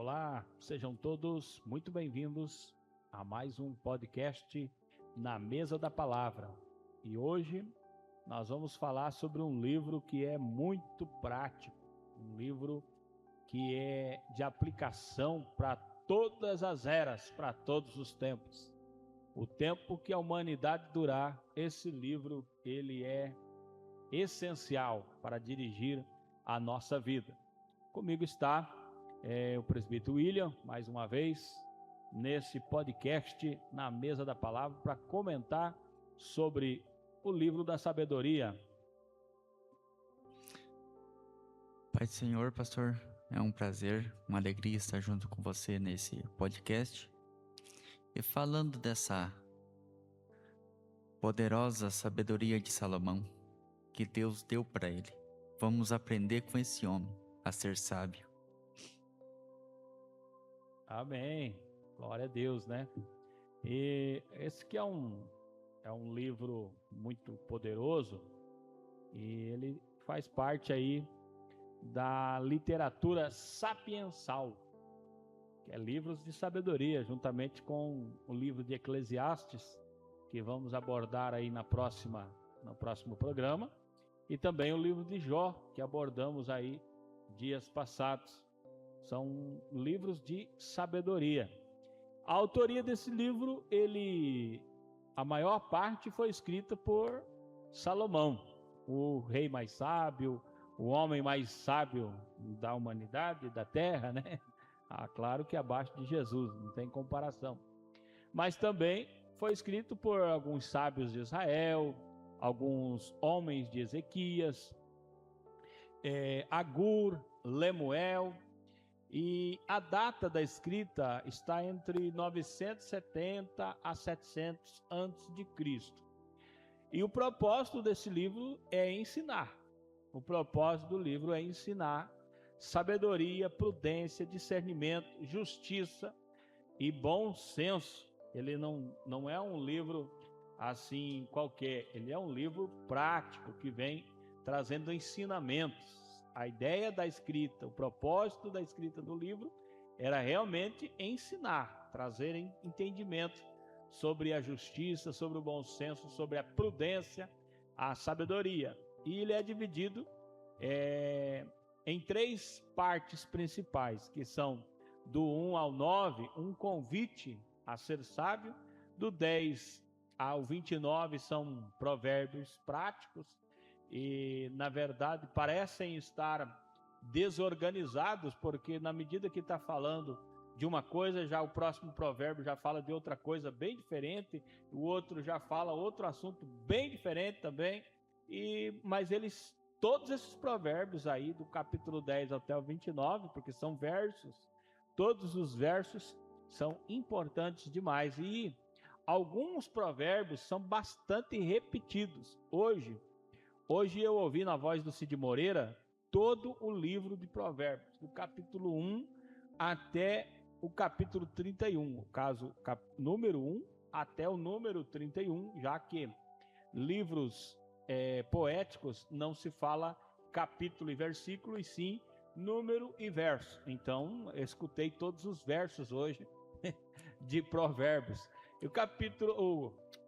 Olá, sejam todos muito bem-vindos a mais um podcast na Mesa da Palavra. E hoje nós vamos falar sobre um livro que é muito prático, um livro que é de aplicação para todas as eras, para todos os tempos. O tempo que a humanidade durar, esse livro ele é essencial para dirigir a nossa vida. Comigo está o presbítero William, mais uma vez, nesse podcast na Mesa da Palavra, para comentar sobre o livro da sabedoria. Pai do Senhor, pastor, é um prazer, uma alegria estar junto com você nesse podcast. E falando dessa poderosa sabedoria de Salomão, que Deus deu para ele, vamos aprender com esse homem a ser sábio. Amém. Glória a Deus, né? E esse que é um livro muito poderoso e ele faz parte aí da literatura sapiensal, que é livros de sabedoria, juntamente com o livro de Eclesiastes, que vamos abordar aí no próximo programa, e também o livro de Jó, que abordamos aí dias passados. São livros de sabedoria. A autoria desse livro, a maior parte foi escrita por Salomão, o rei mais sábio, o homem mais sábio da humanidade, da terra, né? Claro que abaixo de Jesus, não tem comparação. Mas também foi escrito por alguns sábios de Israel, alguns homens de Ezequias, Agur, Lemuel. E a data da escrita está entre 970 a 700 a.C. E o propósito desse livro é ensinar. O propósito do livro é ensinar sabedoria, prudência, discernimento, justiça e bom senso. Ele não é um livro assim qualquer, ele é um livro prático que vem trazendo ensinamentos. A ideia da escrita, o propósito da escrita do livro era realmente ensinar, trazer entendimento sobre a justiça, sobre o bom senso, sobre a prudência, a sabedoria. E ele é dividido em 3 partes principais, que são do 1 ao 9, um convite a ser sábio, do 10 ao 29 são provérbios práticos, e na verdade parecem estar desorganizados, porque na medida que está falando de uma coisa, já o próximo provérbio já fala de outra coisa bem diferente, o outro já fala outro assunto bem diferente também, mas todos esses provérbios aí, do capítulo 10 até o 29, porque são versos, todos os versos são importantes demais, e alguns provérbios são bastante repetidos. Hoje eu ouvi na voz do Cid Moreira todo o livro de Provérbios, do capítulo 1 até o capítulo 31, número 1 até o número 31, já que livros poéticos não se fala capítulo e versículo, e sim número e verso. Então, eu escutei todos os versos hoje de Provérbios. E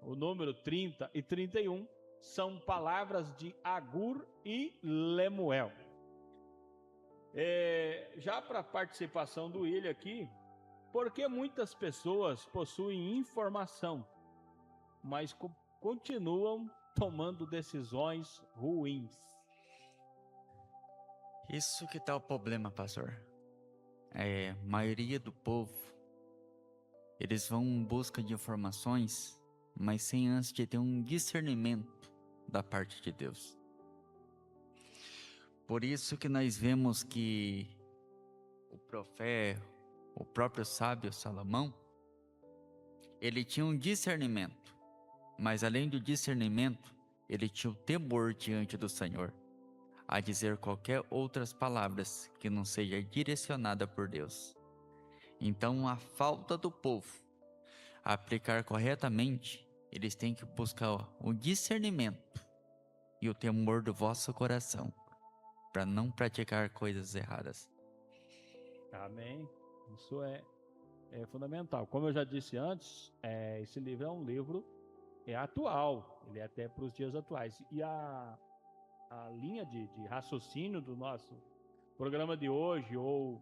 o número 30 e 31 são palavras de Agur e Lemuel. Já para a participação do William aqui, porque muitas pessoas possuem informação, mas continuam tomando decisões ruins? Isso que tá o problema, pastor. A maioria do povo, eles vão em busca de informações, mas sem antes de ter um discernimento da parte de Deus. Por isso que nós vemos que o profeta, o próprio sábio Salomão, ele tinha um discernimento, mas além do discernimento, ele tinha o temor diante do Senhor, a dizer qualquer outras palavras que não seja direcionada por Deus. Então, a falta do povo aplicar corretamente, eles têm que buscar o discernimento e o temor do vosso coração, para não praticar coisas erradas. Amém. Isso é fundamental. Como eu já disse antes, esse livro é um livro atual, ele é até para os dias atuais. E a linha de raciocínio do nosso programa de hoje, ou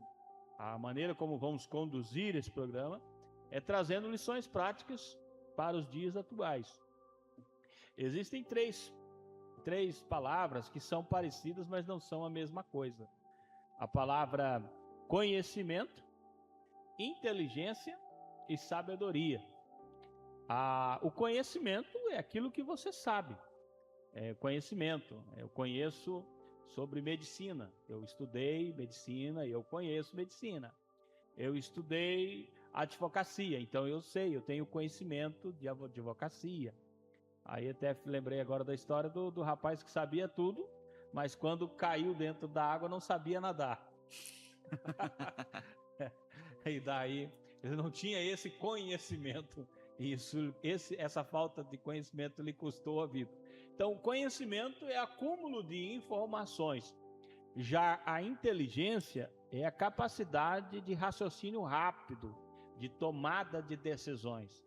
a maneira como vamos conduzir esse programa, é trazendo lições práticas para os dias atuais. Existem três palavras que são parecidas, mas não são a mesma coisa. A palavra conhecimento, inteligência e sabedoria. O conhecimento é aquilo que você sabe. Conhecimento. Eu conheço sobre medicina. Eu estudei medicina e eu conheço medicina. Eu estudei advocacia, então eu sei, eu tenho conhecimento de advocacia. Aí até lembrei agora da história do rapaz que sabia tudo, mas quando caiu dentro da água não sabia nadar. E daí ele não tinha esse conhecimento. Essa falta de conhecimento lhe custou a vida. Então, o conhecimento é acúmulo de informações. Já a inteligência é a capacidade de raciocínio rápido, de tomada de decisões.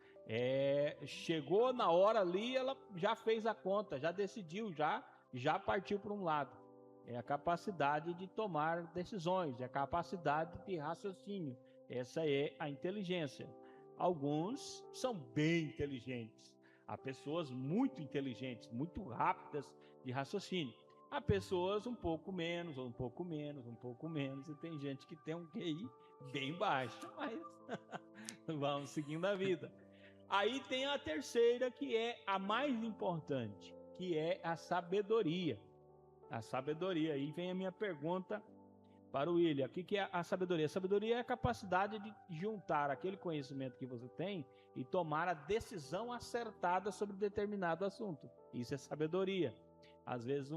Chegou na hora ali, ela já fez a conta, já decidiu, já partiu para um lado. É a capacidade de tomar decisões, é a capacidade de raciocínio. Essa é a inteligência. Alguns são bem inteligentes. Há pessoas muito inteligentes, muito rápidas de raciocínio. Há pessoas um pouco menos, ou um pouco menos, e tem gente que tem um QI bem baixo, mas vamos seguindo a vida. Aí tem a terceira, que é a mais importante, que é a sabedoria. A sabedoria, aí vem a minha pergunta para o William. O que é a sabedoria? A sabedoria é a capacidade de juntar aquele conhecimento que você tem e tomar a decisão acertada sobre determinado assunto. Isso é sabedoria. Às vezes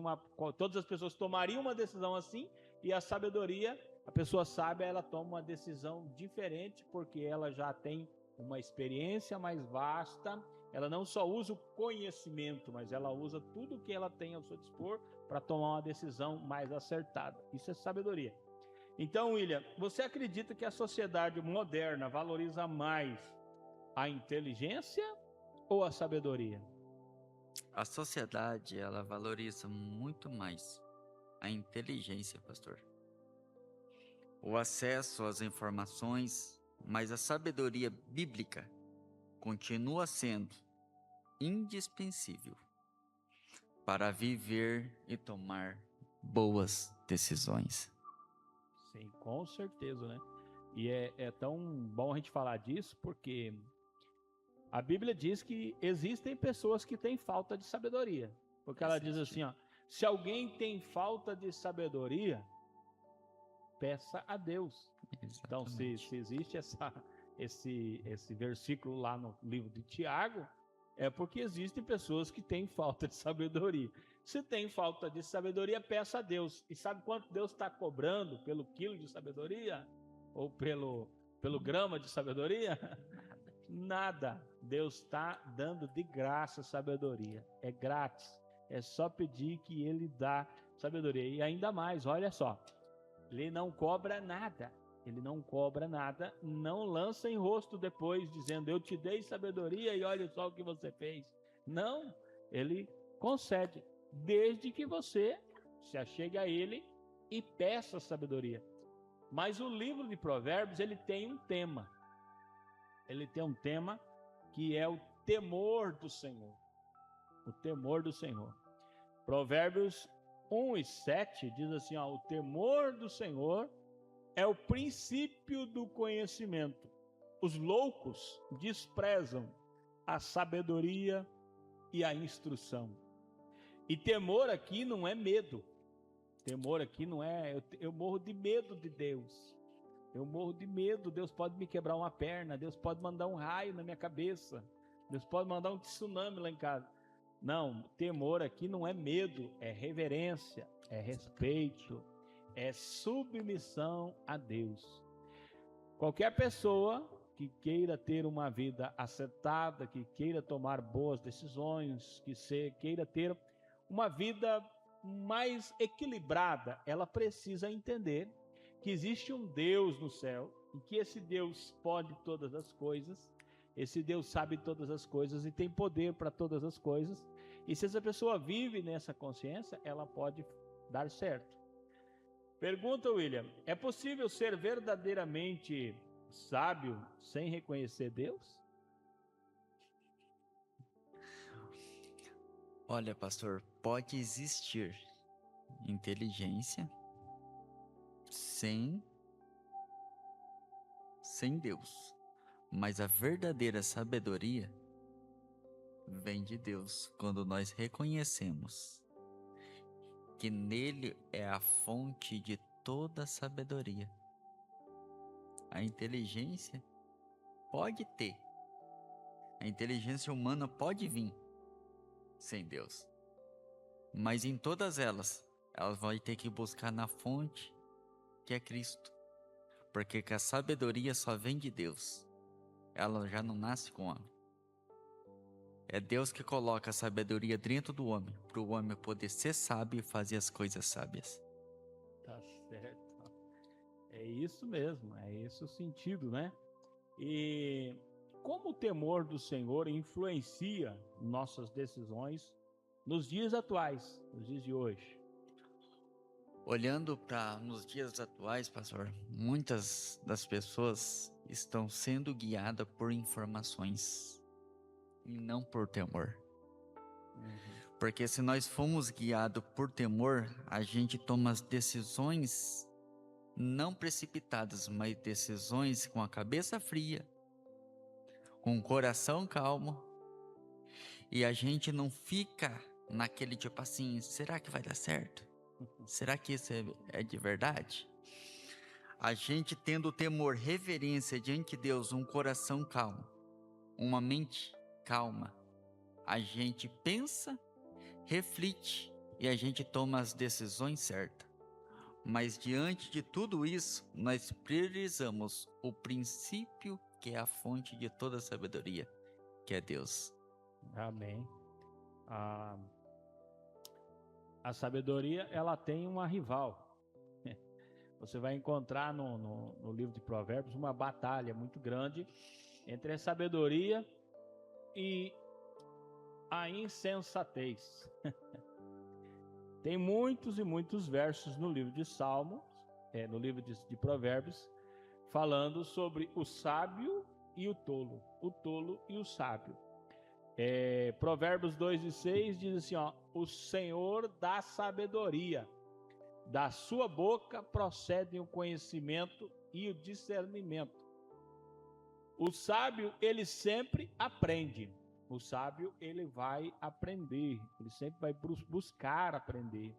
todas as pessoas tomariam uma decisão assim, e a sabedoria, a pessoa sábia, ela toma uma decisão diferente, porque ela já tem uma experiência mais vasta. Ela não só usa o conhecimento, mas ela usa tudo que ela tem ao seu dispor para tomar uma decisão mais acertada. Isso é sabedoria. Então, William, você acredita que a sociedade moderna valoriza mais a inteligência ou a sabedoria? A sociedade, ela valoriza muito mais a inteligência, pastor. O acesso às informações, mas a sabedoria bíblica continua sendo indispensável para viver e tomar boas decisões. Sim, com certeza, né? E é tão bom a gente falar disso, porque a Bíblia diz que existem pessoas que têm falta de sabedoria. Porque ela diz assim, ó, se alguém tem falta de sabedoria, peça a Deus. Exatamente. Então, se existe esse versículo lá no livro de Tiago, é porque existem pessoas que têm falta de sabedoria. Se tem falta de sabedoria, peça a Deus. E sabe quanto Deus está cobrando pelo quilo de sabedoria? Ou pelo grama de sabedoria? Nada. Deus está dando de graça sabedoria. É grátis. É só pedir que Ele dá sabedoria. E ainda mais, olha só. Ele não cobra nada. Ele não cobra nada. Não lança em rosto depois, dizendo, eu te dei sabedoria e olha só o que você fez. Não. Ele concede, desde que você se achegue a Ele e peça sabedoria. Mas o livro de Provérbios, ele tem um tema. Ele tem um tema que é o temor do Senhor. O temor do Senhor. Provérbios 1:7 diz assim, ó, o temor do Senhor é o princípio do conhecimento. Os loucos desprezam a sabedoria e a instrução. E temor aqui não é medo. Temor aqui não é... Eu morro de medo de Deus. Eu morro de medo. Deus pode me quebrar uma perna. Deus pode mandar um raio na minha cabeça. Deus pode mandar um tsunami lá em casa. Não, temor aqui não é medo. É reverência, é respeito, é submissão a Deus. Qualquer pessoa que queira ter uma vida acertada, que queira tomar boas decisões, queira ter uma vida mais equilibrada, ela precisa entender que existe um Deus no céu e que esse Deus pode todas as coisas, esse Deus sabe todas as coisas e tem poder para todas as coisas. E se essa pessoa vive nessa consciência, ela pode dar certo. Pergunta, William: é possível ser verdadeiramente sábio sem reconhecer Deus? Olha, pastor, pode existir inteligência sem Deus, mas a verdadeira sabedoria vem de Deus quando nós reconhecemos que nele é a fonte de toda sabedoria. A inteligência pode ter, a inteligência humana pode vir sem Deus, mas em todas elas vai ter que buscar na fonte que é Cristo, porque que a sabedoria só vem de Deus, ela já não nasce com o homem. É Deus que coloca a sabedoria dentro do homem, para o homem poder ser sábio e fazer as coisas sábias. Tá certo. É isso mesmo, é esse o sentido, né? E como o temor do Senhor influencia nossas decisões nos dias atuais, nos dias de hoje? Olhando para nos dias atuais, pastor, muitas das pessoas estão sendo guiadas por informações e não por temor. Porque se nós formos guiados por temor, a gente toma as decisões não precipitadas, mas decisões com a cabeça fria, com o coração calmo, e a gente não fica naquele tipo assim, será que vai dar certo? Será que isso é de verdade? A gente tendo temor, reverência diante de Deus, um coração calmo, uma mente calma, a gente pensa, reflete e a gente toma as decisões certas. Mas diante de tudo isso, nós priorizamos o princípio que é a fonte de toda a sabedoria, que é Deus. Amém. A sabedoria, ela tem uma rival. Você vai encontrar no livro de Provérbios uma batalha muito grande entre a sabedoria e a insensatez. Tem muitos e muitos versos no livro de Salmos, no livro de Provérbios, falando sobre o sábio e o tolo e o sábio. Provérbios 2:6 diz assim, o Senhor dá sabedoria, da sua boca procedem o conhecimento e o discernimento. O sábio, ele sempre aprende. O sábio, ele vai aprender, ele sempre vai buscar aprender.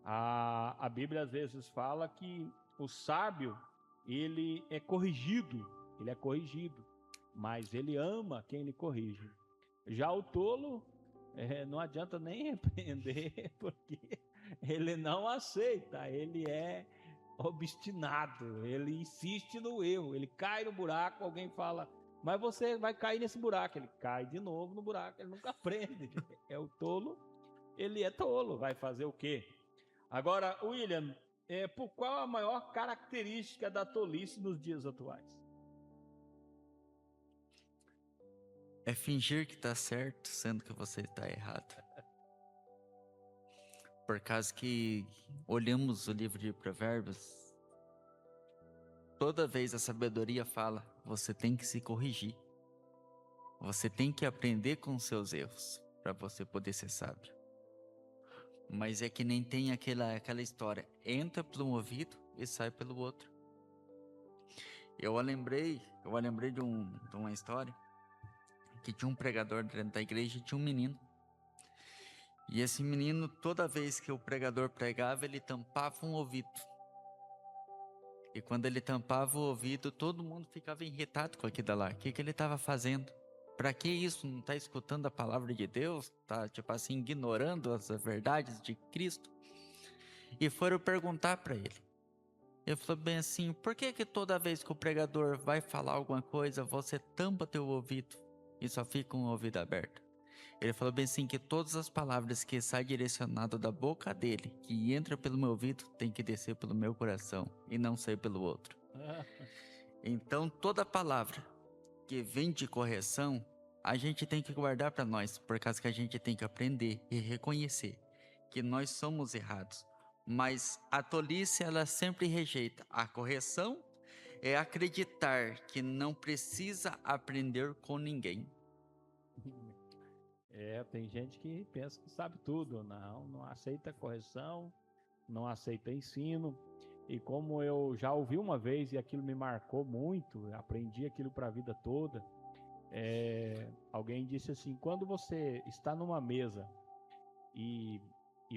A Bíblia às vezes fala que o sábio, ele é corrigido, mas ele ama quem lhe corrige. Já o tolo, não adianta nem repreender, porque ele não aceita, ele é obstinado, ele insiste no erro, ele cai no buraco, alguém fala, mas você vai cair nesse buraco, ele cai de novo no buraco, ele nunca aprende. O tolo, ele é tolo, vai fazer o quê? Agora, William, por qual a maior característica da tolice nos dias atuais? É fingir que está certo, sendo que você está errado. Por causa que olhamos o livro de Provérbios, toda vez a sabedoria fala, você tem que se corrigir. Você tem que aprender com seus erros, para você poder ser sábio. Mas é que nem tem aquela história, entra por um ouvido e sai pelo outro. Eu lembrei de uma história, que tinha um pregador dentro da igreja e tinha um menino. E esse menino, toda vez que o pregador pregava, ele tampava um ouvido. E quando ele tampava o ouvido, todo mundo ficava irritado com aquilo lá. O que ele estava fazendo? Para que isso? Não está escutando a palavra de Deus? Está, ignorando as verdades de Cristo? E foram perguntar para ele. Ele falou bem assim, por que toda vez que o pregador vai falar alguma coisa, você tampa teu ouvido e só fica um ouvido aberto? Ele falou bem assim que todas as palavras que saem direcionado da boca dele, que entra pelo meu ouvido, tem que descer pelo meu coração e não sair pelo outro. Então, toda palavra que vem de correção, a gente tem que guardar para nós, por causa que a gente tem que aprender e reconhecer que nós somos errados. Mas a tolice, ela sempre rejeita. A correção é acreditar que não precisa aprender com ninguém. Tem gente que pensa que sabe tudo, não aceita correção, não aceita ensino. E como eu já ouvi uma vez e aquilo me marcou muito, aprendi aquilo para a vida toda, alguém disse assim: quando você está numa mesa e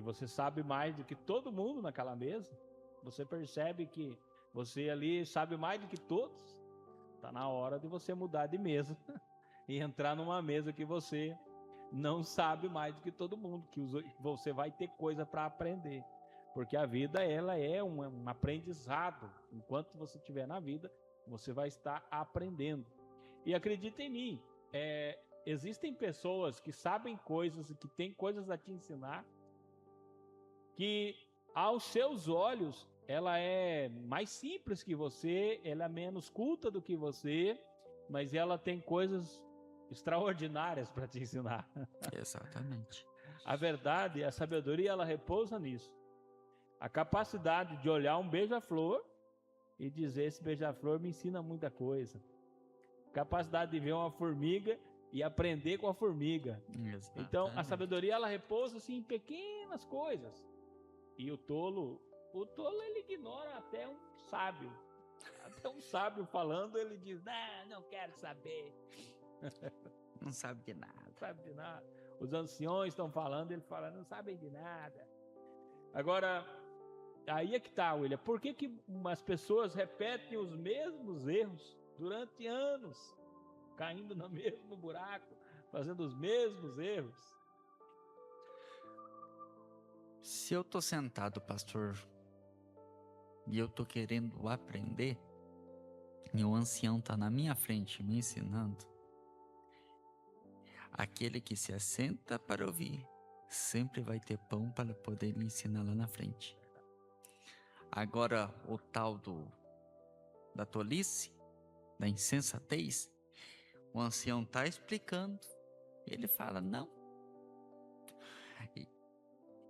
você sabe mais do que todo mundo naquela mesa, você percebe que você ali sabe mais do que todos, está na hora de você mudar de mesa e entrar numa mesa que você não sabe mais do que todo mundo, que você vai ter coisa para aprender, porque a vida ela é um aprendizado. Enquanto você estiver na vida, você vai estar aprendendo. E acredita em mim, existem pessoas que sabem coisas e que têm coisas a te ensinar, que aos seus olhos ela é mais simples que você, ela é menos culta do que você, mas ela tem coisas extraordinárias para te ensinar. Exatamente. A verdade, a sabedoria, ela repousa nisso. A capacidade de olhar um beija-flor e dizer: esse beija-flor me ensina muita coisa. Capacidade de ver uma formiga e aprender com a formiga. Exatamente. Então, a sabedoria, ela repousa assim, em pequenas coisas. E o tolo ele ignora até um sábio. Até um sábio falando, ele diz: não quero saber. Não sabe de nada. Não sabe de nada. Os anciões estão falando, ele fala: não sabem de nada. Agora, aí é que tá, William. Por que as pessoas repetem os mesmos erros durante anos, caindo no mesmo buraco, fazendo os mesmos erros? Se eu tô sentado, pastor, e eu tô querendo aprender, e o ancião tá na minha frente me ensinando, aquele que se assenta para ouvir sempre vai ter pão para poder lhe ensinar lá na frente. Agora, o tal da tolice, da insensatez, o ancião tá explicando, ele fala: não.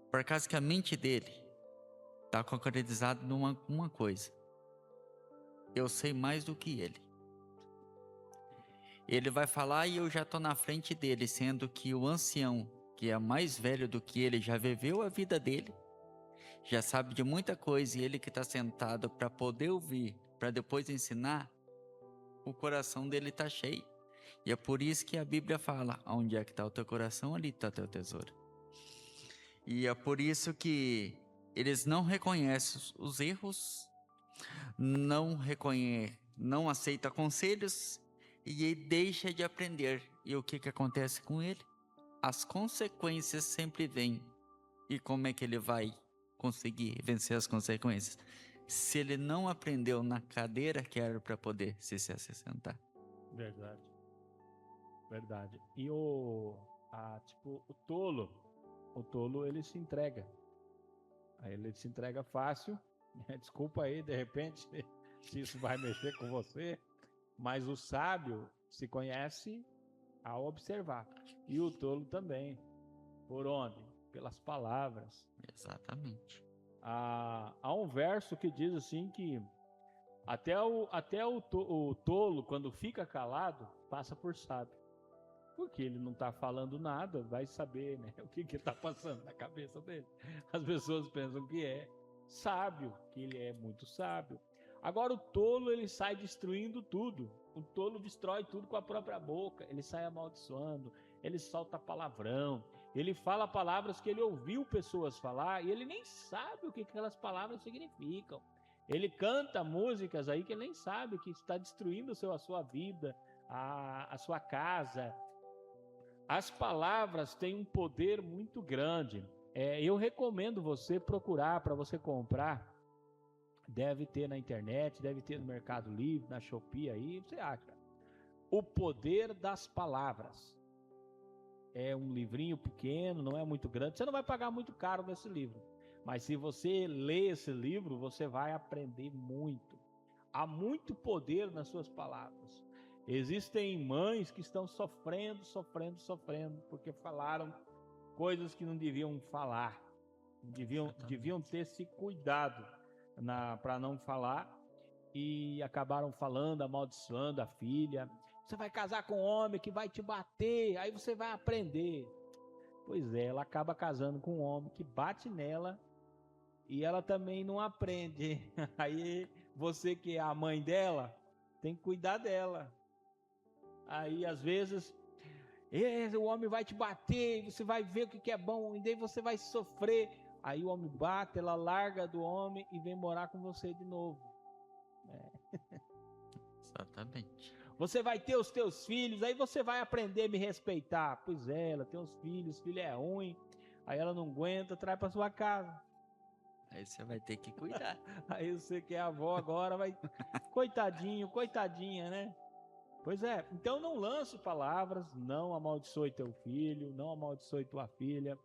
Por causa que a mente dele está concretizada numa coisa: eu sei mais do que ele. Ele vai falar e eu já estou na frente dele, sendo que o ancião, que é mais velho do que ele, já viveu a vida dele, já sabe de muita coisa, e ele que está sentado para poder ouvir, para depois ensinar, o coração dele está cheio. E é por isso que a Bíblia fala: onde é que está o teu coração, ali está o teu tesouro. E é por isso que eles não reconhecem os erros, não aceita conselhos e ele deixa de aprender. E o que acontece com ele? As consequências sempre vêm. E como é que ele vai conseguir vencer as consequências? Se ele não aprendeu na cadeira que era para poder se assentar. Verdade. Verdade. E o tolo ele se entrega. Aí ele se entrega fácil. Desculpa aí, de repente, se isso vai mexer com você, mas o sábio se conhece ao observar. E o tolo também. Por onde? Pelas palavras. Exatamente. Há um verso que diz assim que até o tolo, quando fica calado, passa por sábio. Porque ele não está falando nada, vai saber, né, o que está passando na cabeça dele. As pessoas pensam que é sábio, que ele é muito sábio. Agora o tolo, ele sai destruindo tudo. O tolo destrói tudo com a própria boca. Ele sai amaldiçoando, ele solta palavrão, ele fala palavras que ele ouviu pessoas falar e ele nem sabe o que aquelas palavras significam. Ele canta músicas aí que ele nem sabe, que está destruindo a sua vida, a sua casa. As palavras têm um poder muito grande. Eu recomendo você procurar para você comprar. Deve ter na internet, deve ter no Mercado Livre, na Shopee aí, você acha. O poder das palavras. é um livrinho pequeno, não é muito grande, você não vai pagar muito caro nesse livro. Mas se você ler esse livro, você vai aprender muito. Há muito poder nas suas palavras. Existem mães que estão sofrendo, porque falaram coisas que não deviam falar. Deviam ter se cuidado para não falar, e acabaram falando, amaldiçoando a filha. Você vai casar com um homem que vai te bater, aí você vai aprender. Pois é, ela acaba casando com um homem que bate nela e ela também não aprende. Aí você, que é a mãe dela, tem que cuidar dela. Aí às vezes o homem vai te bater, você vai ver o que é bom, e daí você vai sofrer. Aí o homem bate, ela larga do homem e vem morar com você de novo. Exatamente. Você vai ter os teus filhos, aí você vai aprender a me respeitar. Pois é, ela tem uns filhos, filho é ruim, aí ela não aguenta, traz para sua casa. Aí você vai ter que cuidar. Aí você que é avó agora vai... Coitadinho, coitadinha, né? Pois é, então não lance palavras, não amaldiçoe teu filho, não amaldiçoe tua filha.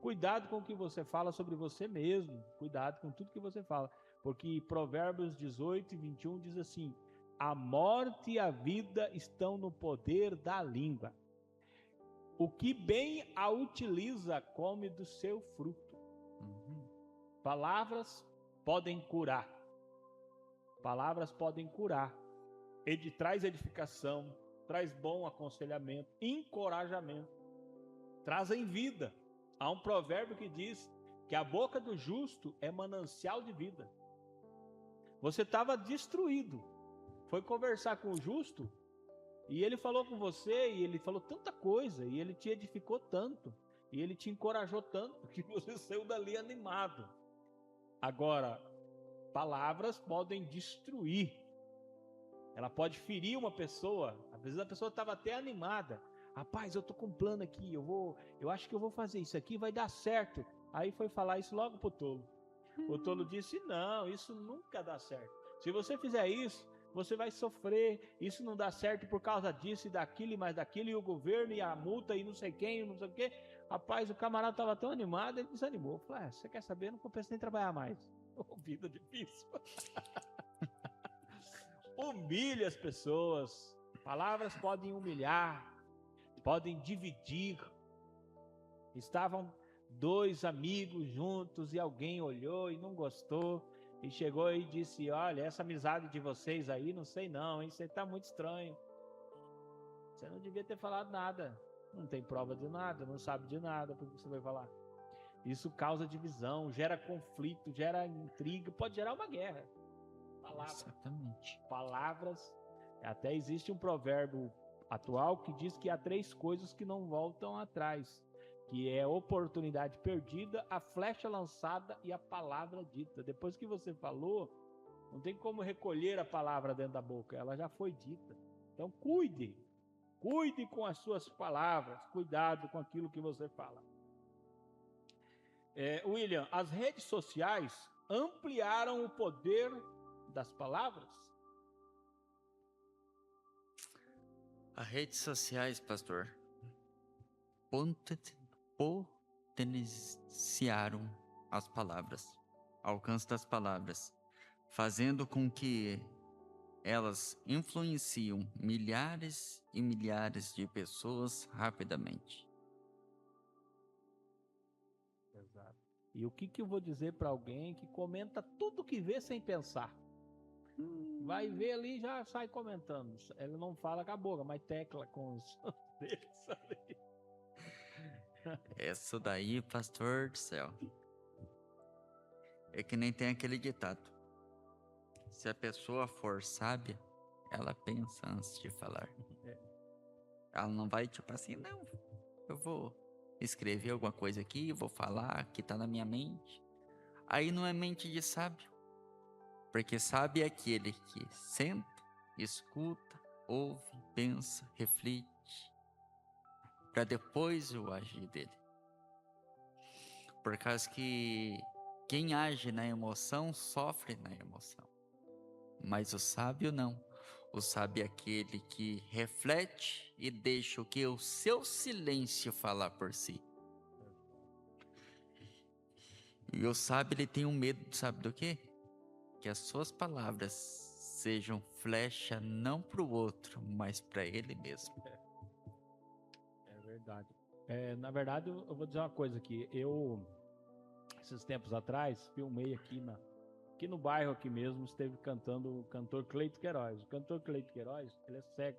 Cuidado com o que você fala sobre você mesmo, cuidado com tudo que você fala, porque Provérbios 18 e 21 diz assim: a morte e a vida estão no poder da língua. O que bem a utiliza, come do seu fruto. Palavras podem curar. Palavras podem curar. Traz edificação, traz bom aconselhamento, encorajamento, trazem vida. Há um provérbio que diz que a boca do justo é manancial de vida. Você estava destruído, foi conversar com o justo, e ele falou com você, e ele falou tanta coisa, e ele te edificou tanto, e ele te encorajou tanto, que você saiu dali animado. Agora, palavras podem destruir. Ela pode ferir uma pessoa. Às vezes a pessoa estava até animada. Rapaz, eu tô com um plano aqui, eu acho que eu vou fazer isso aqui, vai dar certo. Aí foi falar isso logo pro tolo. O tolo disse: não, isso nunca dá certo. Se você fizer isso, você vai sofrer. Isso não dá certo por causa disso e daquilo e mais daquilo, e o governo e a multa e não sei quem, não sei o quê. Rapaz, o camarada estava tão animado, ele desanimou. Falei: você quer saber? Eu não compensa nem trabalhar mais. Vida difícil. Humilhe as pessoas. Palavras podem humilhar, podem dividir. Estavam dois amigos juntos e alguém olhou e não gostou e chegou e disse: olha, essa amizade de vocês aí, não sei não, hein? Você tá muito estranho. Você não devia ter falado nada. Não tem prova de nada, não sabe de nada, por que você vai falar? Isso causa divisão, gera conflito, gera intriga, pode gerar uma guerra. Palavras. Exatamente. Palavras. Até existe um provérbio atual que diz que há 3 coisas que não voltam atrás, que é a oportunidade perdida, a flecha lançada e a palavra dita. Depois que você falou, não tem como recolher a palavra dentro da boca, ela já foi dita. Então cuide com as suas palavras, cuidado com aquilo que você fala. William, as redes sociais ampliaram o poder das palavras? As redes sociais, pastor, potenciaram as palavras, alcance das palavras, fazendo com que elas influenciam milhares e milhares de pessoas rapidamente. Exato. E o que eu vou dizer para alguém que comenta tudo que vê sem pensar? Vai ver ali e já sai comentando. Ele não fala com a boca, mas tecla com os dedos ali. Essa daí, pastor do céu, é que nem tem aquele ditado: se a pessoa for sábia, ela pensa antes de falar. Ela não vai tipo assim, não, eu vou escrever alguma coisa aqui, vou falar, que tá na minha mente. Aí não é mente de sábio, porque sábio é aquele que senta, escuta, ouve, pensa, reflete, para depois o agir dele. Por causa que quem age na emoção sofre na emoção, mas o sábio não. O sábio é aquele que reflete e deixa o que? O seu silêncio falar por si. E o sábio, ele tem um medo, sabe do quê? Que as suas palavras sejam flecha não para o outro, mas para ele mesmo. É verdade. Na verdade, eu vou dizer uma coisa aqui. Esses tempos atrás, filmei aqui no bairro aqui mesmo, esteve cantando o cantor Cleito Queiroz. O cantor Cleito Queiroz, ele é cego.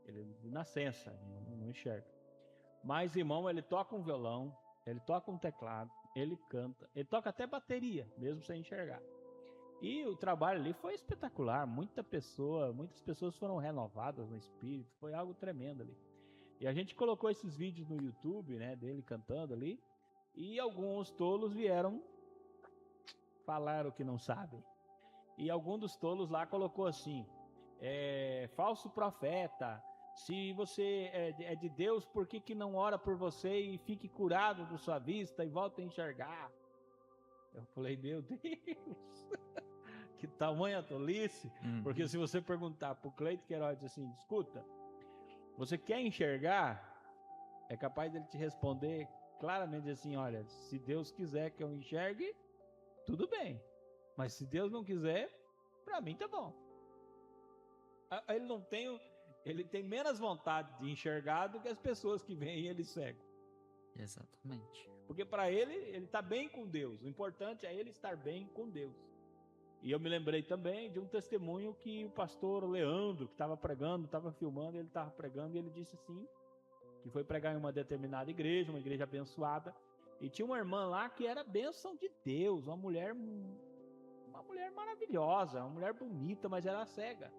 Ele é de nascença, não enxerga. Mas, irmão, ele toca um violão, ele toca um teclado, ele canta, ele toca até bateria, mesmo sem enxergar. E o trabalho ali foi espetacular. Muitas pessoas foram renovadas no espírito, foi algo tremendo ali. E a gente colocou esses vídeos no YouTube, né, dele cantando ali, e alguns tolos vieram falar o que não sabem. E algum dos tolos lá colocou assim: falso profeta, se você é de Deus, por que não ora por você e fique curado da sua vista e volte a enxergar? Eu falei, meu Deus, que tamanha tolice. Porque se você perguntar pro Cleito Queiroz assim, escuta, você quer enxergar? É capaz dele te responder claramente assim, olha, se Deus quiser que eu enxergue, tudo bem. Mas se Deus não quiser, para mim tá bom. Ele tem menos vontade de enxergar do que as pessoas que veem ele cego. Exatamente. Porque para ele tá bem com Deus. O importante é ele estar bem com Deus. E eu me lembrei também de um testemunho que o pastor Leandro, que estava pregando, estava filmando, ele estava pregando e ele disse assim, que foi pregar em uma determinada igreja, uma igreja abençoada, e tinha uma irmã lá que era bênção de Deus, uma mulher maravilhosa, uma mulher bonita, mas era cega.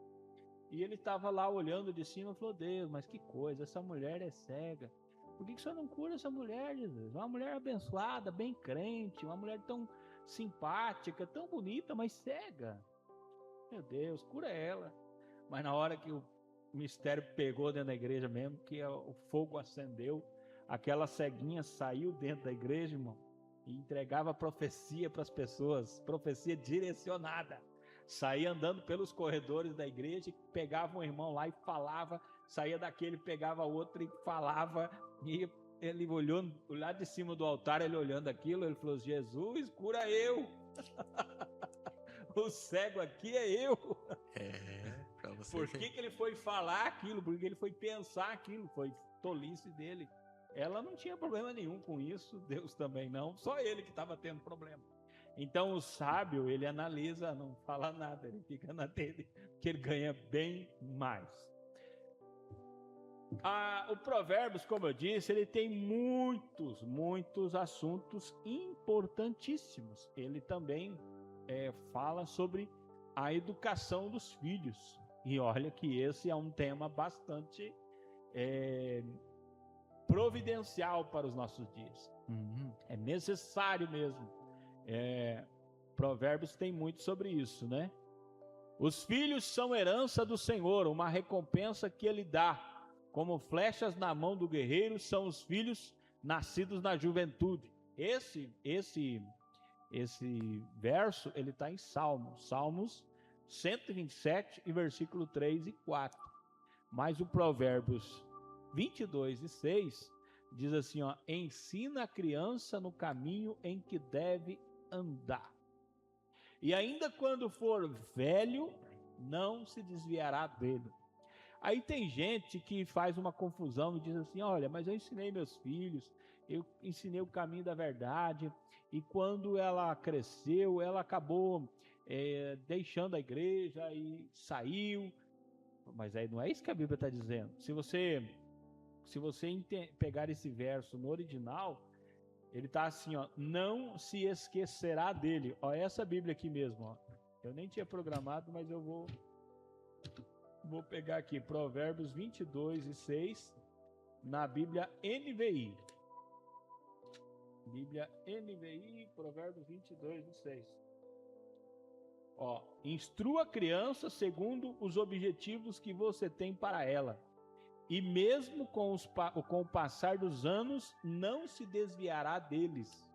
E ele estava lá olhando de cima e falou, Deus, mas que coisa, essa mulher é cega. Por que o senhor não cura essa mulher, Jesus? Uma mulher abençoada, bem crente, uma mulher tão simpática, tão bonita, mas cega. Meu Deus, cura ela. Mas na hora que o mistério pegou dentro da igreja mesmo, que o fogo acendeu, aquela ceguinha saiu dentro da igreja, irmão, e entregava profecia para as pessoas, profecia direcionada. Saía andando pelos corredores da igreja, pegava um irmão lá e falava, saía daquele, pegava outro e falava, e ele olhou lá de cima do altar, ele olhando aquilo, ele falou, Jesus, cura eu. O cego aqui é eu. Pra você Por que ele foi falar aquilo? Por que ele foi pensar aquilo? Foi tolice dele. Ela não tinha problema nenhum com isso, Deus também não, só ele que estava tendo problema. Então o sábio, ele analisa, não fala nada, ele fica na dele, que ele ganha bem mais. O Provérbios, como eu disse, ele tem muitos assuntos importantíssimos. Ele também fala sobre a educação dos filhos. E olha que esse é um tema bastante providencial para os nossos dias. É necessário mesmo. Provérbios tem muito sobre isso, né? Os filhos são herança do Senhor, uma recompensa que ele dá. Como flechas na mão do guerreiro são os filhos nascidos na juventude. Esse verso, ele está em Salmos 127, e versículo 3 e 4. Mas o Provérbios 22 e 6 diz assim, ó, ensina a criança no caminho em que deve andar. E ainda quando for velho, não se desviará dele. Aí tem gente que faz uma confusão e diz assim, olha, mas eu ensinei meus filhos, eu ensinei o caminho da verdade, e quando ela cresceu, ela acabou deixando a igreja e saiu. Mas aí não é isso que a Bíblia está dizendo. Se você pegar esse verso no original, ele está assim, ó, não se esquecerá dele. Ó, essa Bíblia aqui mesmo, ó. Eu nem tinha programado, mas eu vou pegar aqui, Provérbios 22 e 6, na Bíblia NVI. Bíblia NVI, Provérbios 22 e 6. Ó, instrua a criança segundo os objetivos que você tem para ela. E mesmo com o passar dos anos, não se desviará deles.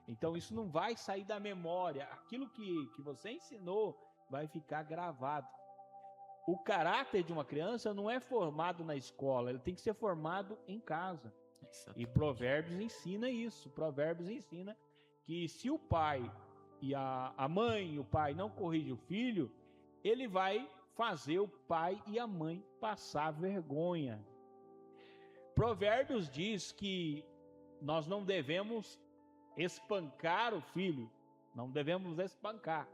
Então isso não vai sair da memória. Aquilo que você ensinou vai ficar gravado. o caráter de uma criança não é formado na escola, ele tem que ser formado em casa. E Provérbios ensina isso. Provérbios ensina que se o pai e a mãe e o pai não corrigem o filho, ele vai fazer o pai e a mãe passar vergonha. Provérbios diz que nós não devemos espancar o filho, não devemos espancar,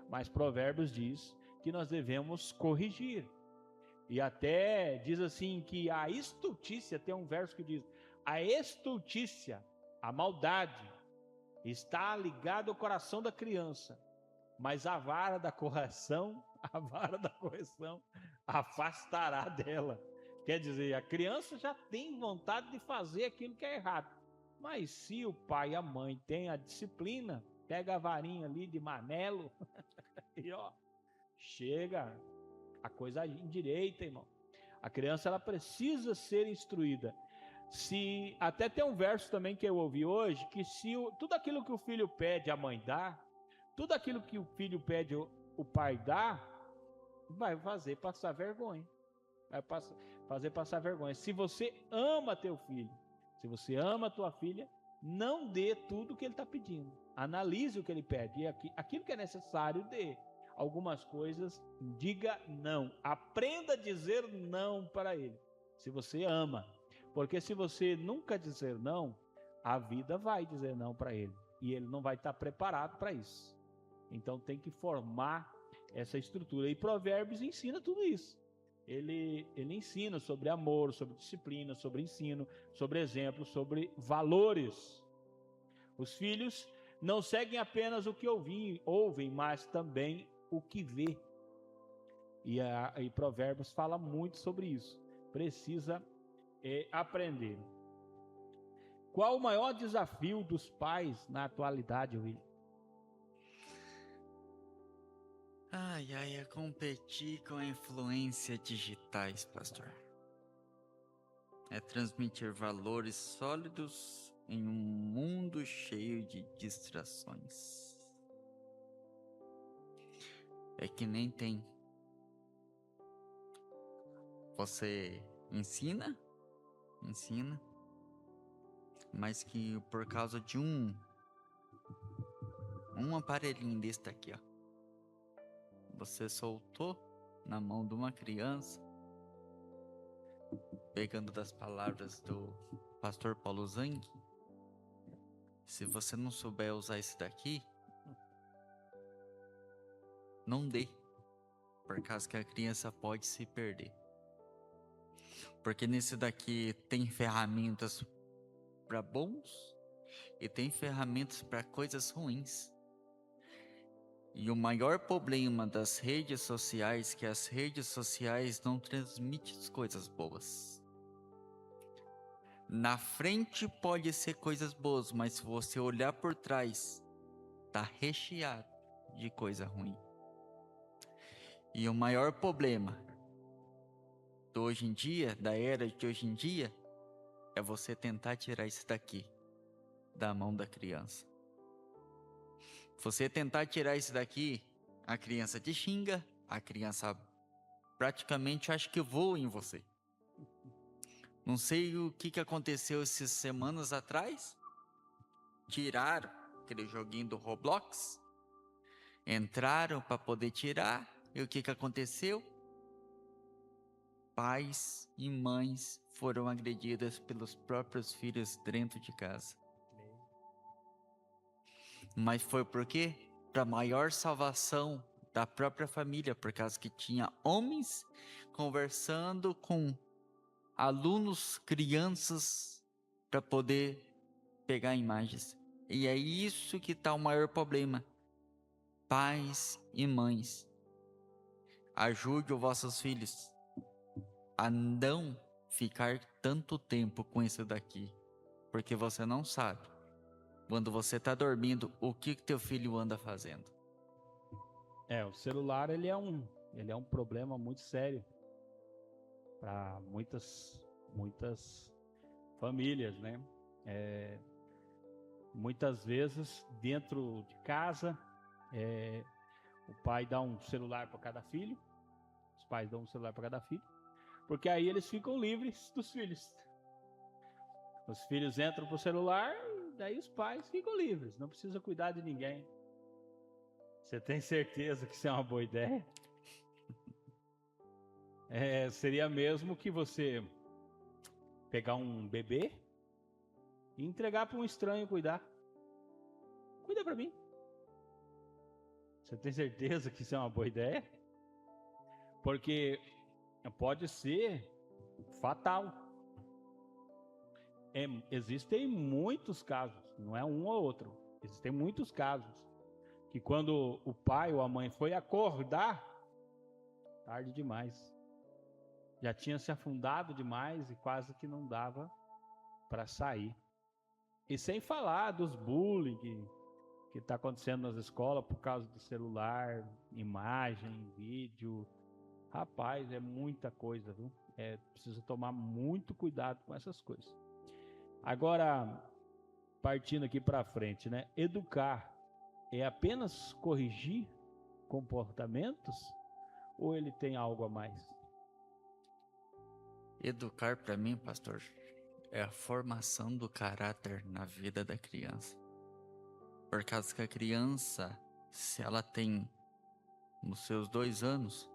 mas Provérbios diz que nós devemos corrigir. E até diz assim que a estultícia, tem um verso que diz: a estultícia, a maldade, está ligada ao coração da criança, mas a vara da correção afastará dela. Quer dizer, a criança já tem vontade de fazer aquilo que é errado, mas se o pai e a mãe têm a disciplina, pega a varinha ali de marmelo e chega, a coisa endireita, irmão. A criança, ela precisa ser instruída. Se até tem um verso também que eu ouvi hoje, que se tudo aquilo que o filho pede, a mãe dá, tudo aquilo que o filho pede, o pai dá, vai fazer passar vergonha. Vai fazer passar vergonha. Se você ama teu filho, se você ama tua filha, não dê tudo o que ele está pedindo. Analise o que ele pede. E aquilo que é necessário, dê. Algumas coisas, diga não. Aprenda a dizer não para ele. Se você ama. Porque se você nunca dizer não, a vida vai dizer não para ele. E ele não vai estar preparado para isso. Então tem que formar essa estrutura. E Provérbios ensina tudo isso. Ele ensina sobre amor, sobre disciplina, sobre ensino, sobre exemplo, sobre valores. Os filhos não seguem apenas o que ouvem, mas também o que vê. E Provérbios fala muito sobre isso. Precisa aprender. Qual o maior desafio dos pais na atualidade, William? É competir com a influência digitais, pastor. É transmitir valores sólidos em um mundo cheio de distrações. É que nem tem. Você ensina, mas que por causa de um aparelhinho desse daqui, você soltou na mão de uma criança, pegando das palavras do pastor Paulo Zang, se você não souber usar esse daqui, não dê, por causa que a criança pode se perder. Porque nesse daqui tem ferramentas para bons e tem ferramentas para coisas ruins. E o maior problema das redes sociais é que as redes sociais não transmitem coisas boas. Na frente pode ser coisas boas, mas se você olhar por trás, tá recheado de coisa ruim. E o maior problema hoje em dia, da era de hoje em dia, é você tentar tirar isso daqui da mão da criança. Você tentar tirar isso daqui, a criança te xinga, a criança praticamente acha que voa em você. Não sei o que aconteceu essas semanas atrás. Tiraram aquele joguinho do Roblox, entraram para poder tirar, e o que aconteceu? Pais e mães foram agredidas pelos próprios filhos dentro de casa. Mas foi por quê? Para maior salvação da própria família, por causa que tinha homens conversando com alunos, crianças, para poder pegar imagens. E é isso que está o maior problema. Pais e mães, ajude os vossos filhos a não ficar tanto tempo com isso daqui, porque você não sabe, quando você está dormindo, o que teu filho anda fazendo. O celular ele é um problema muito sério para muitas famílias, né? Muitas vezes dentro de casa, o pai dá um celular para cada filho, os pais dão um celular para cada filho, porque aí eles ficam livres dos filhos. Os filhos entram pro celular, daí os pais ficam livres, não precisa cuidar de ninguém. Você tem certeza que isso é uma boa ideia? Seria mesmo que você pegar um bebê e entregar para um estranho cuidar. Cuida para mim. Você tem certeza que isso é uma boa ideia? Porque pode ser fatal. Existem muitos casos, não é um ou outro. Existem muitos casos que quando o pai ou a mãe foi acordar, tarde demais. Já tinha se afundado demais e quase que não dava para sair. E sem falar dos bullying que está acontecendo nas escolas por causa do celular, imagem, vídeo. Rapaz, é muita coisa, viu? Precisa tomar muito cuidado com essas coisas. Agora, partindo aqui para frente, né? Educar é apenas corrigir comportamentos ou ele tem algo a mais? Educar para mim, pastor, é a formação do caráter na vida da criança. Por causa que a criança, se ela tem nos seus 2 anos,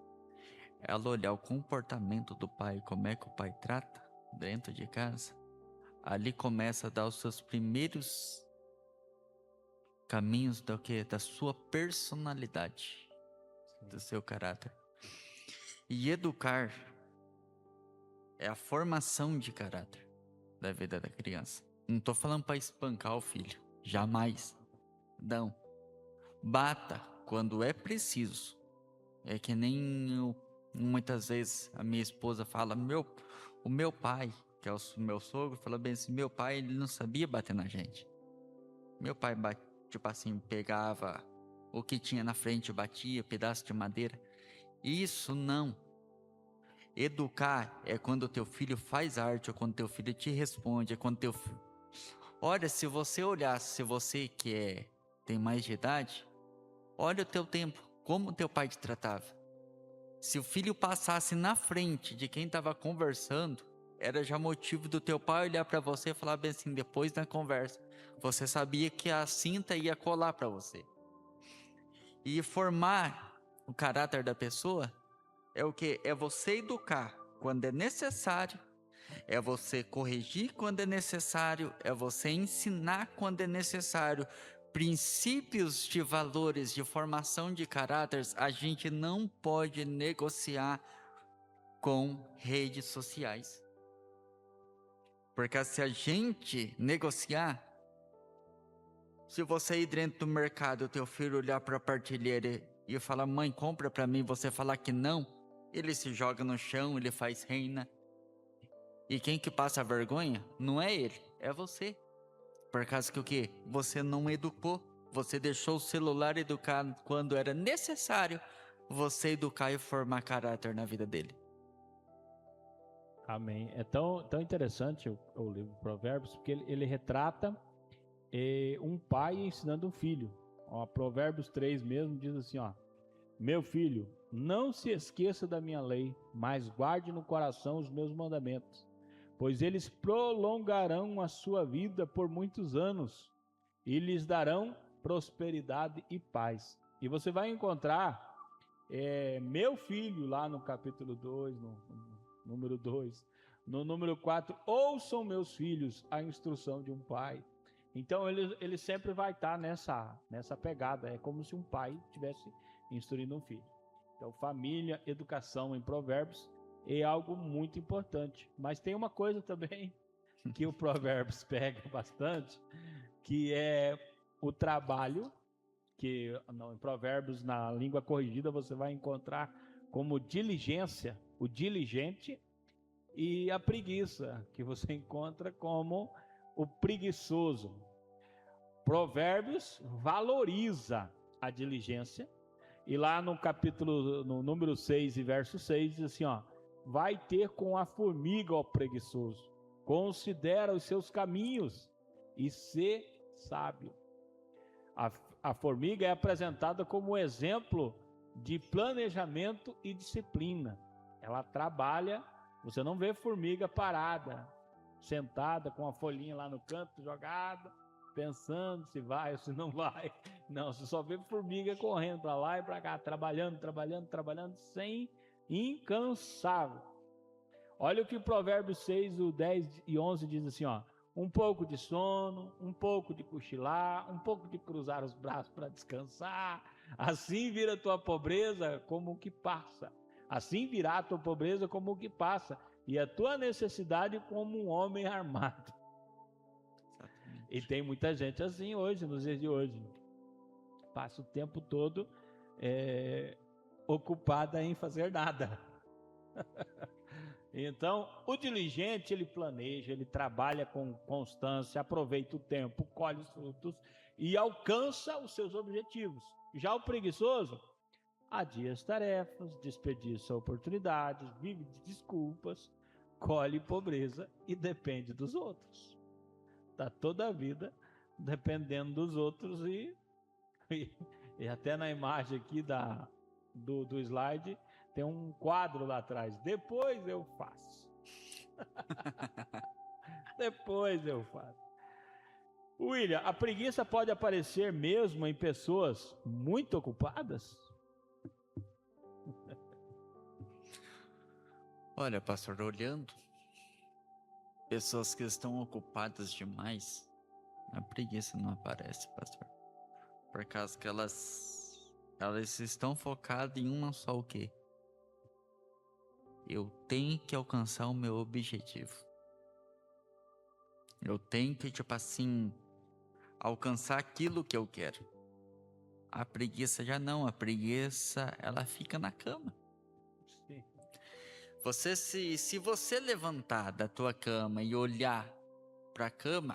ela olhar o comportamento do pai, como é que o pai trata dentro de casa, ali começa a dar os seus primeiros caminhos da sua personalidade, do seu caráter. E educar é a formação de caráter da vida da criança. Não estou falando para espancar o filho, jamais. Não. Bata quando é preciso. É que nem muitas vezes a minha esposa fala, o meu pai, que é o meu sogro, fala bem assim, meu pai ele não sabia bater na gente. Meu pai tipo assim, pegava o que tinha na frente, batia, pedaço de madeira. Isso não. Educar é quando o teu filho faz arte, ou quando teu filho te responde, é quando teu filho... Olha, se você olhar, se você que tem mais de idade, olha o teu tempo, como o teu pai te tratava. Se o filho passasse na frente de quem estava conversando, era já motivo do teu pai olhar para você e falar bem assim, depois da conversa, você sabia que a cinta ia colar para você. E formar o caráter da pessoa é o que? É você educar quando é necessário, é você corrigir quando é necessário, é você ensinar quando é necessário. Princípios de valores, de formação de caráteres, a gente não pode negociar com redes sociais. Porque se a gente negociar, se você ir dentro do mercado, o teu filho olhar para a prateleira e falar, mãe, compra para mim, você falar que não, ele se joga no chão, ele faz reina. E quem que passa a vergonha não é ele, é você. Por causa que o quê? Você não educou. Você deixou o celular educar quando era necessário você educar e formar caráter na vida dele. Amém. É tão interessante o livro Provérbios, porque ele retrata um pai ensinando um filho. Provérbios 3 mesmo diz assim, meu filho, não se esqueça da minha lei, mas guarde no coração os meus mandamentos, pois eles prolongarão a sua vida por muitos anos e lhes darão prosperidade e paz. E você vai encontrar meu filho lá no capítulo 2, no número 2, no número 4, ouçam meus filhos a instrução de um pai. Então ele sempre vai estar nessa pegada, é como se um pai estivesse instruindo um filho. Então família, educação em Provérbios é algo muito importante. Mas tem uma coisa também que o Provérbios pega bastante, que é o trabalho, que em Provérbios, na língua corrigida, você vai encontrar como diligência, o diligente, e a preguiça, que você encontra como o preguiçoso. Provérbios valoriza a diligência, e lá no capítulo, no número 6 e verso 6, diz assim, vai ter com a formiga, ó preguiçoso, considera os seus caminhos e sê sábio. A formiga é apresentada como exemplo de planejamento e disciplina. ela trabalha. Você não vê formiga parada, sentada com a folhinha lá no canto jogada, pensando se vai ou se não vai. Não, você só vê formiga correndo para lá e para cá, trabalhando, sem incansável. Olha o que o Provérbios 6, o 10 e 11 diz assim, ó: um pouco de sono, um pouco de cochilar, um pouco de cruzar os braços para descansar, assim vira a tua pobreza como o que passa. Assim virá a tua pobreza como o que passa, e a tua necessidade como um homem armado. Exatamente. E tem muita gente assim hoje, nos dias de hoje. Passa o tempo todo ocupada em fazer nada. Então, o diligente, ele planeja, ele trabalha com constância, aproveita o tempo, colhe os frutos e alcança os seus objetivos. Já o preguiçoso adia as tarefas, desperdiça oportunidades, vive de desculpas, colhe pobreza e depende dos outros. Está toda a vida dependendo dos outros e até na imagem aqui do slide tem um quadro lá atrás. Depois eu faço. Depois eu faço. William, a preguiça pode aparecer mesmo em pessoas muito ocupadas? Olha, pastor, olhando, pessoas que estão ocupadas demais, a preguiça não aparece, pastor. Por causa que elas estão focadas em uma só o quê? Eu tenho que alcançar o meu objetivo. Eu tenho que, tipo assim, alcançar aquilo que eu quero. A preguiça já não, a preguiça, ela fica na cama. Sim. Se você levantar da tua cama e olhar para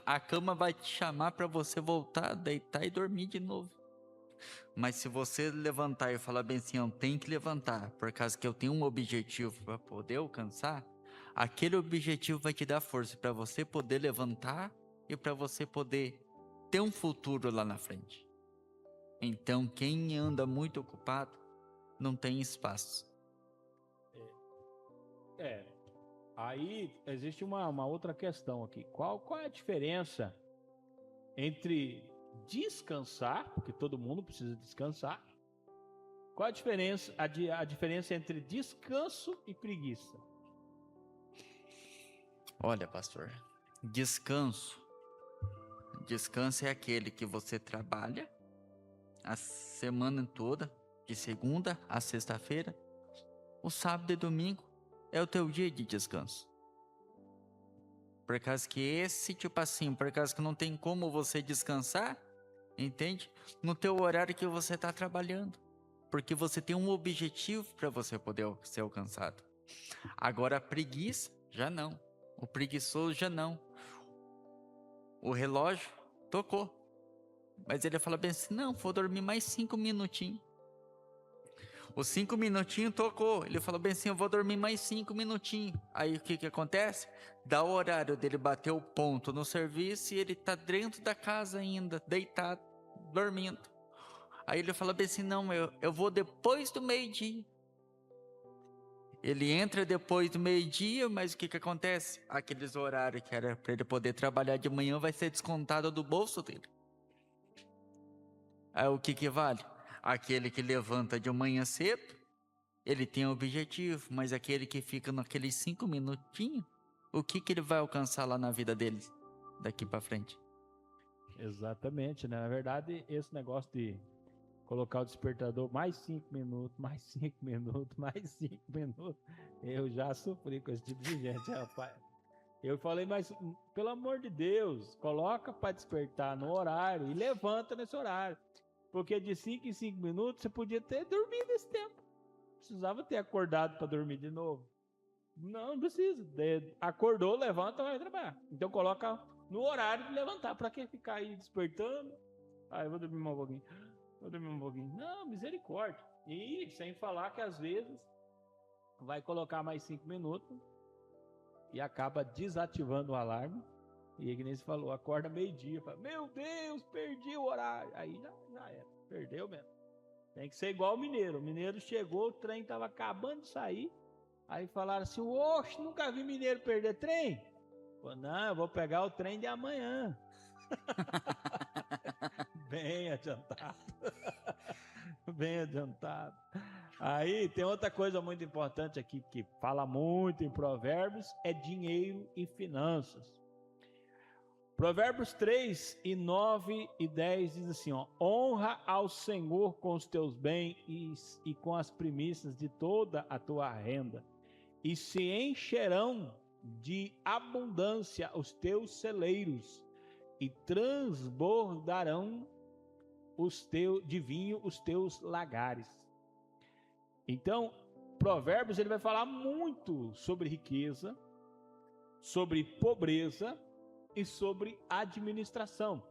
a cama vai te chamar para você voltar, deitar e dormir de novo. Mas se você levantar e falar bem assim, eu tenho que levantar, por causa que eu tenho um objetivo para poder alcançar, aquele objetivo vai te dar força para você poder levantar e para você poder ter um futuro lá na frente. Então, quem anda muito ocupado não tem espaço. Aí existe uma outra questão aqui. Qual é a diferença entre descansar, porque todo mundo precisa descansar? Qual a diferença entre descanso e preguiça? Olha, pastor, descanso é aquele que você trabalha a semana toda, de segunda a sexta-feira, o sábado e domingo é o teu dia de descanso. Por causa que por causa que não tem como você descansar, entende? No teu horário que você está trabalhando. Porque você tem um objetivo para você poder ser alcançado. Agora a preguiça, já não. O preguiçoso, já não. O relógio tocou. Mas ele fala bem assim, não, vou dormir mais 5 minutinhos. Os 5 minutinhos tocou. Ele falou bem assim, eu vou dormir mais 5 minutinhos. Aí o que acontece? Dá o horário dele bater o ponto no serviço e ele tá dentro da casa ainda, deitado, dormindo. Aí ele fala bem assim, não, eu vou depois do meio-dia. Ele entra depois do meio-dia, mas o que acontece? Aqueles horários que era para ele poder trabalhar de manhã vai ser descontado do bolso dele. Aí o que vale? Aquele que levanta de manhã cedo, ele tem um objetivo, mas aquele que fica naqueles 5 minutinhos, o que ele vai alcançar lá na vida dele daqui para frente? Exatamente, né? Na verdade, esse negócio de colocar o despertador mais 5 minutos, mais 5 minutos, mais 5 minutos, eu já sofri com esse tipo de gente, rapaz. Eu falei, mas pelo amor de Deus, coloca para despertar no horário e levanta nesse horário. Porque de 5 em 5 minutos você podia ter dormido esse tempo. Precisava ter acordado para dormir de novo. Não precisa. Acordou, levanta, vai trabalhar. Então coloca no horário de levantar. Para que ficar aí despertando? Eu vou dormir um pouquinho. Não, misericórdia. E sem falar que às vezes vai colocar mais 5 minutos e acaba desativando o alarme. E que nem se falou, acorda meio-dia. Fala, meu Deus, perdi o horário. Aí já era, perdeu mesmo. Tem que ser igual o mineiro. O mineiro chegou, o trem estava acabando de sair. Aí falaram assim, oxe, nunca vi mineiro perder trem. Falei, não, eu vou pegar o trem de amanhã. Bem adiantado. Bem adiantado. Aí tem outra coisa muito importante aqui que fala muito em Provérbios, é dinheiro e finanças. Provérbios 3, 9 e 10 diz assim, ó, honra ao Senhor com os teus bens e com as primícias de toda a tua renda, e se encherão de abundância os teus celeiros, e transbordarão de vinho os teus lagares. Então, Provérbios ele vai falar muito sobre riqueza, sobre pobreza e sobre administração.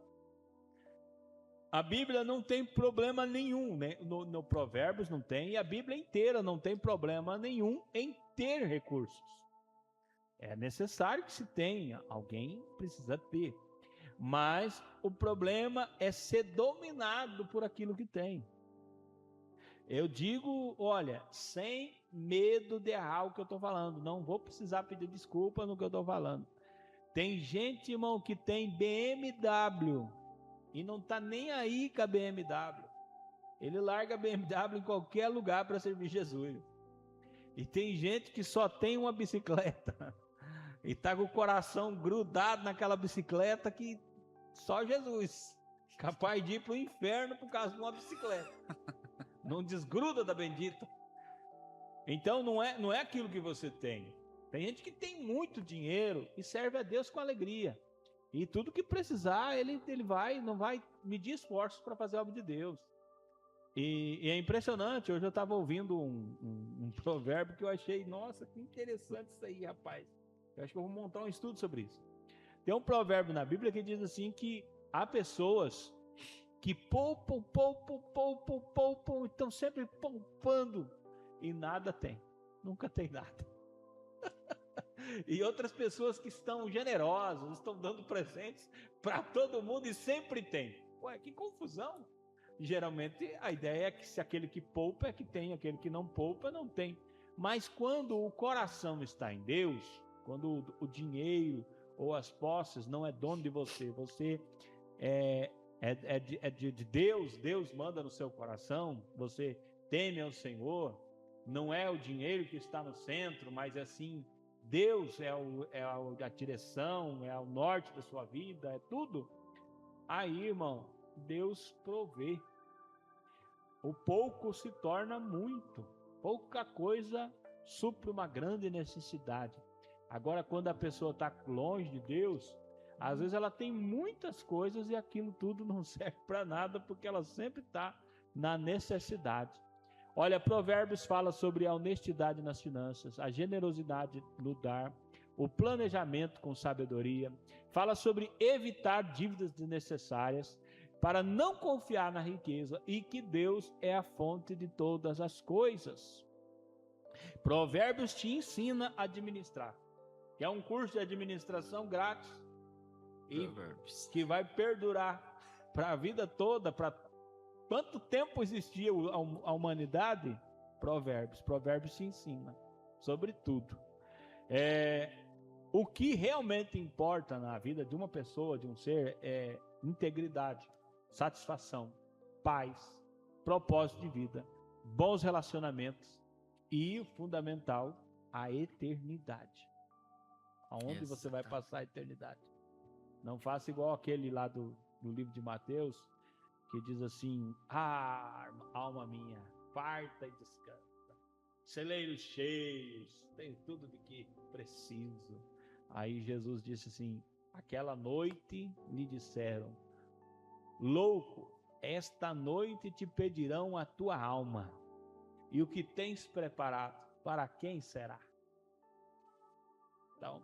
A Bíblia não tem problema nenhum, né? No Provérbios não tem, e a Bíblia inteira não tem problema nenhum em ter recursos. É necessário que se tenha, alguém precisa ter. Mas o problema é ser dominado por aquilo que tem. Eu digo, olha, sem medo de errar o que eu estou falando. Não vou precisar pedir desculpa no que eu estou falando. Tem gente, irmão, que tem BMW e não está nem aí com a BMW. Ele larga a BMW em qualquer lugar para servir Jesus. E tem gente que só tem uma bicicleta e está com o coração grudado naquela bicicleta que só Jesus capaz de ir para o inferno por causa de uma bicicleta. Não desgruda da bendita. Então não é aquilo que você tem. Tem gente que tem muito dinheiro e serve a Deus com alegria. E tudo que precisar, ele não vai medir esforços para fazer a obra de Deus. E é impressionante, hoje eu estava ouvindo um provérbio que eu achei, nossa, que interessante isso aí, rapaz. Eu acho que eu vou montar um estudo sobre isso. Tem um provérbio na Bíblia que diz assim que há pessoas que poupam, estão sempre poupando e nada tem, nunca tem nada. E outras pessoas que estão generosas, estão dando presentes para todo mundo e sempre tem. Ué, que confusão! Geralmente a ideia é que se aquele que poupa é que tem, aquele que não poupa não tem. Mas quando o coração está em Deus, quando o dinheiro ou as posses não é dono de você, você é de Deus, Deus manda no seu coração, você teme ao Senhor, não é o dinheiro que está no centro, mas assim, Deus é a direção, é o norte da sua vida, é tudo. Aí, irmão, Deus provê. O pouco se torna muito, pouca coisa supre uma grande necessidade. Agora, quando a pessoa está longe de Deus, às vezes ela tem muitas coisas e aquilo tudo não serve para nada, porque ela sempre está na necessidade. Olha, Provérbios fala sobre a honestidade nas finanças, a generosidade no dar, o planejamento com sabedoria, fala sobre evitar dívidas desnecessárias, para não confiar na riqueza e que Deus é a fonte de todas as coisas. Provérbios te ensina a administrar. Que é um curso de administração grátis e que vai perdurar para a vida toda, para quanto tempo existia a humanidade. Provérbios te ensina sobre tudo. O que realmente importa na vida de uma pessoa, de um ser, é integridade, satisfação, paz, propósito de vida, bons relacionamentos e o fundamental, a eternidade. Aonde você vai passar a eternidade. Não faça igual aquele lá do livro de Mateus, que diz assim, alma minha, farta e descansa, celeiros cheios, tem tudo de que preciso. Aí Jesus disse assim, aquela noite lhe disseram, louco, esta noite te pedirão a tua alma, e o que tens preparado, para quem será? Então,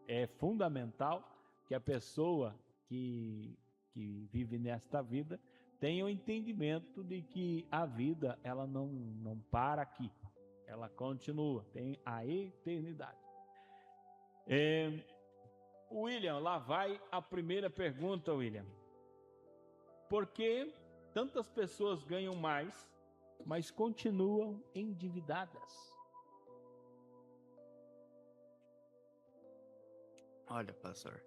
é fundamental que a pessoa que vive nesta vida tenha o entendimento de que a vida, ela não para aqui, ela continua, tem a eternidade. William, lá vai a primeira pergunta, William. Por que tantas pessoas ganham mais, mas continuam endividadas? Olha, pastor,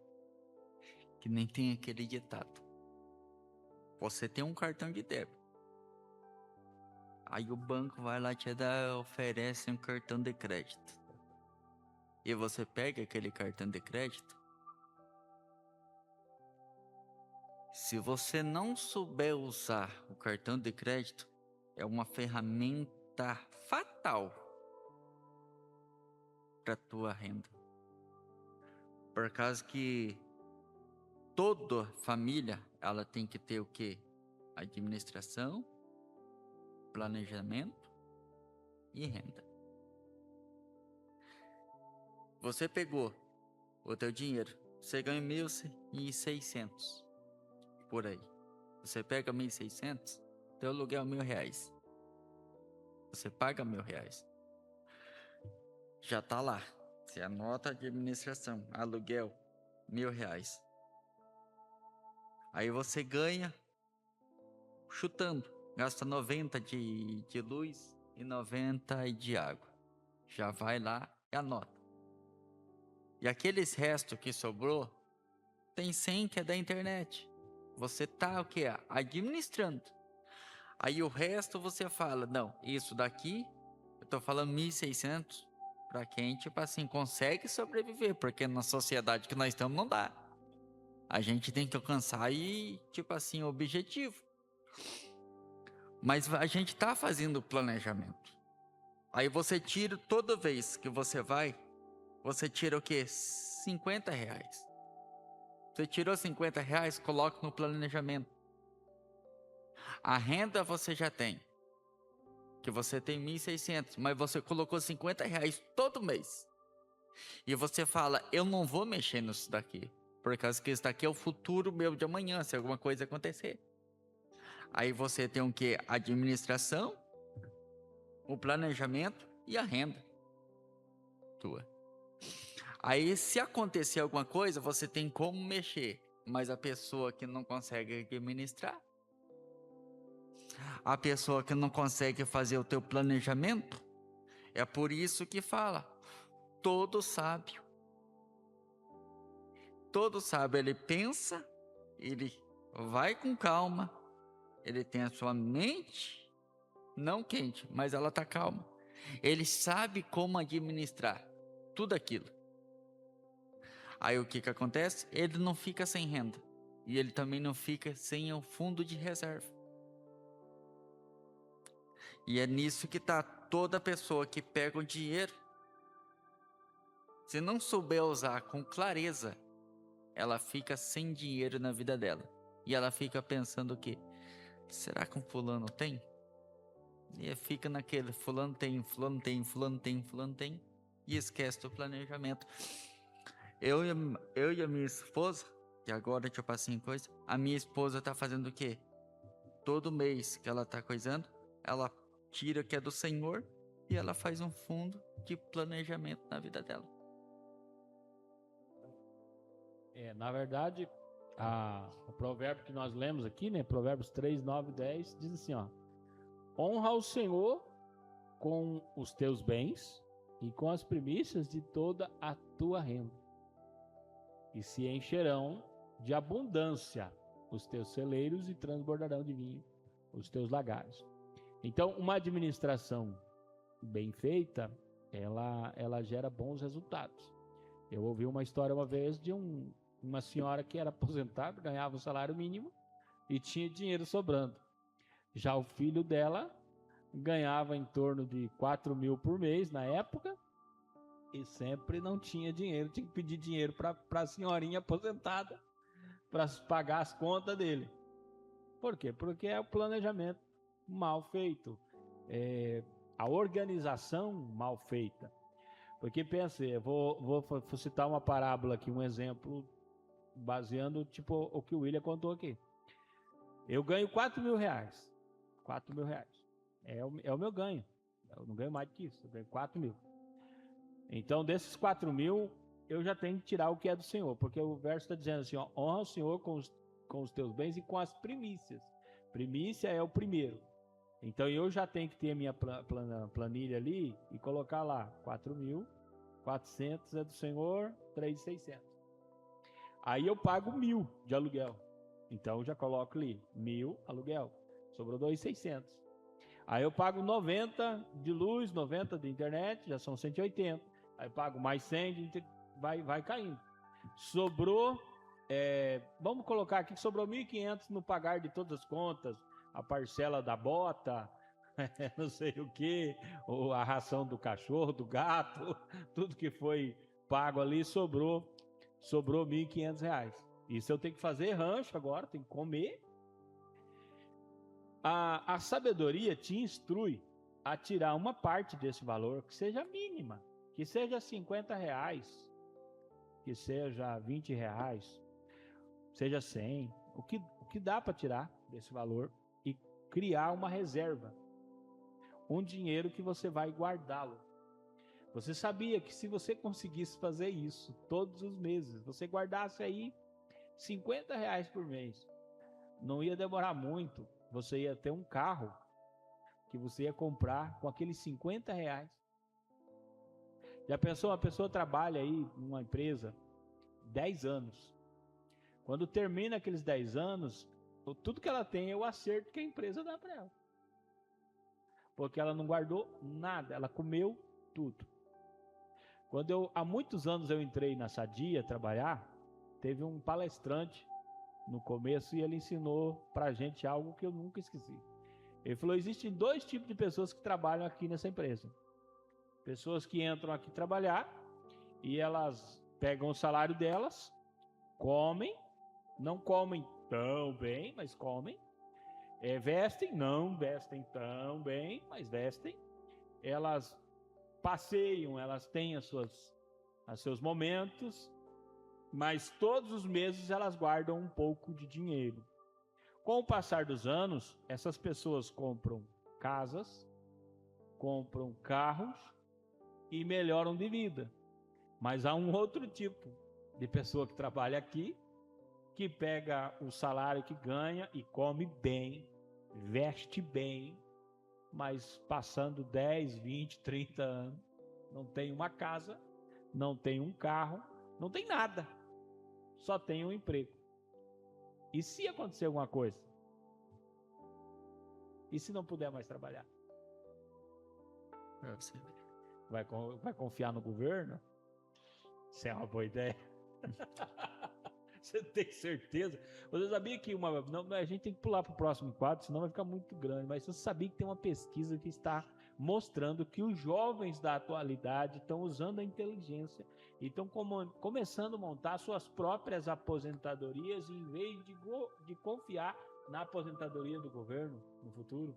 que nem tem aquele ditado. Você tem um cartão de débito. Aí o banco vai lá te dar, oferece um cartão de crédito. E você pega aquele cartão de crédito. Se você não souber usar o cartão de crédito, é uma ferramenta fatal para tua renda. Por causa que toda família, ela tem que ter o quê? Administração, planejamento e renda. Você pegou o teu dinheiro, você ganha 1.600 por aí. Você pega 1.600, teu aluguel é R$1.000. Você paga R$1.000. Já tá lá. Você anota a administração, aluguel, R$1.000. Aí você ganha, chutando, gasta 90 de luz e 90 de água. Já vai lá e anota. E aqueles restos que sobrou, tem 100 que é da internet. Você tá o quê? Administrando. Aí o resto você fala, não, isso daqui, eu tô falando 1.600 para quem, tipo assim, consegue sobreviver, porque na sociedade que nós estamos não dá. A gente tem que alcançar aí, tipo assim, o objetivo. Mas a gente tá fazendo o planejamento. Aí você tira, toda vez que você vai, você tira o quê? R$50. Você tirou R$50, coloca no planejamento. A renda você já tem. Que você tem 1.600, mas você colocou R$50 todo mês. E você fala, eu não vou mexer nisso daqui. Por causa que isso daqui é o futuro meu de amanhã, se alguma coisa acontecer. Aí você tem o quê? A administração, o planejamento e a renda tua. Aí se acontecer alguma coisa, você tem como mexer. Mas a pessoa que não consegue administrar, a pessoa que não consegue fazer o teu planejamento, é por isso que fala, todo sábio, ele pensa, ele vai com calma, ele tem a sua mente não quente, mas ela está calma. Ele sabe como administrar tudo aquilo. Aí o que acontece? Ele não fica sem renda. E ele também não fica sem o fundo de reserva. E é nisso que está toda pessoa que pega o dinheiro. Se não souber usar com clareza, ela fica sem dinheiro na vida dela. E ela fica pensando o quê? Será que um fulano tem? E fica naquele, fulano tem, fulano tem, fulano tem, fulano tem. E esquece do planejamento. Eu e a minha esposa, que agora eu passei em coisa, a minha esposa tá fazendo o quê? Todo mês que ela tá coisando, ela tira o que é do Senhor e ela faz um fundo de planejamento na vida dela. Na verdade, o provérbio que nós lemos aqui, né? Provérbios 3, 9 e 10, diz assim, ó. Honra o Senhor com os teus bens e com as primícias de toda a tua renda. E se encherão de abundância os teus celeiros e transbordarão de vinho os teus lagares. Então, uma administração bem feita, ela gera bons resultados. Eu ouvi uma história uma vez de uma senhora que era aposentada, ganhava o salário mínimo e tinha dinheiro sobrando. Já o filho dela ganhava em torno de 4.000 por mês na época e sempre não tinha dinheiro, tinha que pedir dinheiro para a senhorinha aposentada para pagar as contas dele. Por quê? Porque é o planejamento mal feito, a organização mal feita. Porque pensa, eu vou citar uma parábola aqui, um exemplo, baseando tipo o que o William contou aqui. Eu ganho R$4.000. R$4.000. É o meu ganho. Eu não ganho mais do que isso, eu ganho 4.000. Então, desses 4.000, eu já tenho que tirar o que é do Senhor, porque o verso está dizendo assim, ó, honra o Senhor com os teus bens e com as primícias. Primícia é o primeiro. Então, eu já tenho que ter a minha planilha ali e colocar lá 4.400 é do Senhor, 3.600. Aí eu pago 1.000 de aluguel. Então eu já coloco ali 1.000 aluguel. Sobrou 2.600. Aí eu pago 90 de luz, 90 de internet, já são 180. Aí eu pago mais 100 de vai caindo. Sobrou, vamos colocar aqui que sobrou 1.500 no pagar de todas as contas, a parcela da bota, não sei o que, ou a ração do cachorro, do gato, tudo que foi pago ali, sobrou R$ 1.500. Isso eu tenho que fazer rancho agora, tenho que comer. A sabedoria te instrui a tirar uma parte desse valor que seja mínima, que seja R$ 50, que seja R$ 20, seja 100, o que dá para tirar desse valor e criar uma reserva, um dinheiro que você vai guardá-lo. Você sabia que se você conseguisse fazer isso todos os meses, você guardasse aí R$ 50 por mês, não ia demorar muito, você ia ter um carro que você ia comprar com aqueles R$ 50. Já pensou, uma pessoa trabalha aí numa empresa 10 anos. Quando termina aqueles 10 anos, tudo que ela tem é o acerto que a empresa dá para ela. Porque ela não guardou nada, ela comeu tudo. Há muitos anos eu entrei na Sadia trabalhar, teve um palestrante no começo e ele ensinou pra gente algo que eu nunca esqueci. Ele falou: existem 2 tipos de pessoas que trabalham aqui nessa empresa. Pessoas que entram aqui trabalhar e elas pegam o salário delas, comem, não comem tão bem, mas comem. Vestem, não vestem tão bem, mas vestem. Elas passeiam, elas têm os seus momentos, mas todos os meses elas guardam um pouco de dinheiro. Com o passar dos anos, essas pessoas compram casas, compram carros e melhoram de vida. Mas há um outro tipo de pessoa que trabalha aqui, que pega o salário que ganha e come bem, veste bem, mas passando 10, 20, 30 anos, não tem uma casa, não tem um carro, não tem nada, só tem um emprego. E se acontecer alguma coisa? E se não puder mais trabalhar? Vai confiar no governo? Isso é uma boa ideia. Você tem certeza? Você sabia que a gente tem que pular para o próximo quadro, senão vai ficar muito grande. Mas você sabia que tem uma pesquisa que está mostrando que os jovens da atualidade estão usando a inteligência e estão começando a montar suas próprias aposentadorias em vez de confiar na aposentadoria do governo no futuro.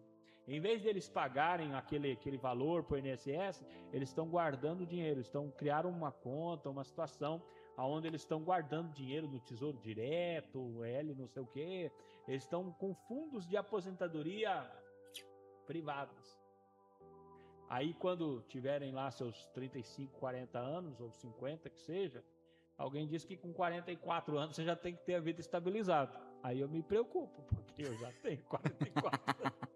Em vez deles pagarem aquele valor para o INSS, eles estão guardando dinheiro, criaram uma conta, uma situação onde eles estão guardando dinheiro no Tesouro Direto, não sei o quê. Eles estão com fundos de aposentadoria privados. Aí quando tiverem lá seus 35, 40 anos, ou 50 que seja, alguém diz que com 44 anos você já tem que ter a vida estabilizada. Aí eu me preocupo, porque eu já tenho 44 anos.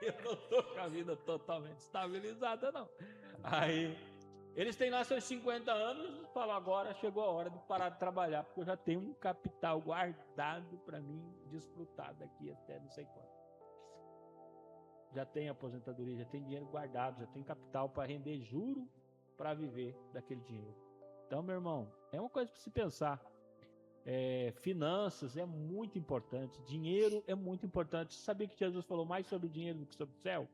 Eu não estou com a vida totalmente estabilizada, não. Aí eles têm lá seus 50 anos e falam: agora chegou a hora de parar de trabalhar, porque eu já tenho um capital guardado para mim desfrutar daqui até não sei quando. Já tem aposentadoria, já tem dinheiro guardado, já tem capital para render juro para viver daquele dinheiro. Então, meu irmão, é uma coisa para se pensar. Finanças é muito importante, dinheiro é muito importante. Você sabia que Jesus falou mais sobre dinheiro do que sobre o céu?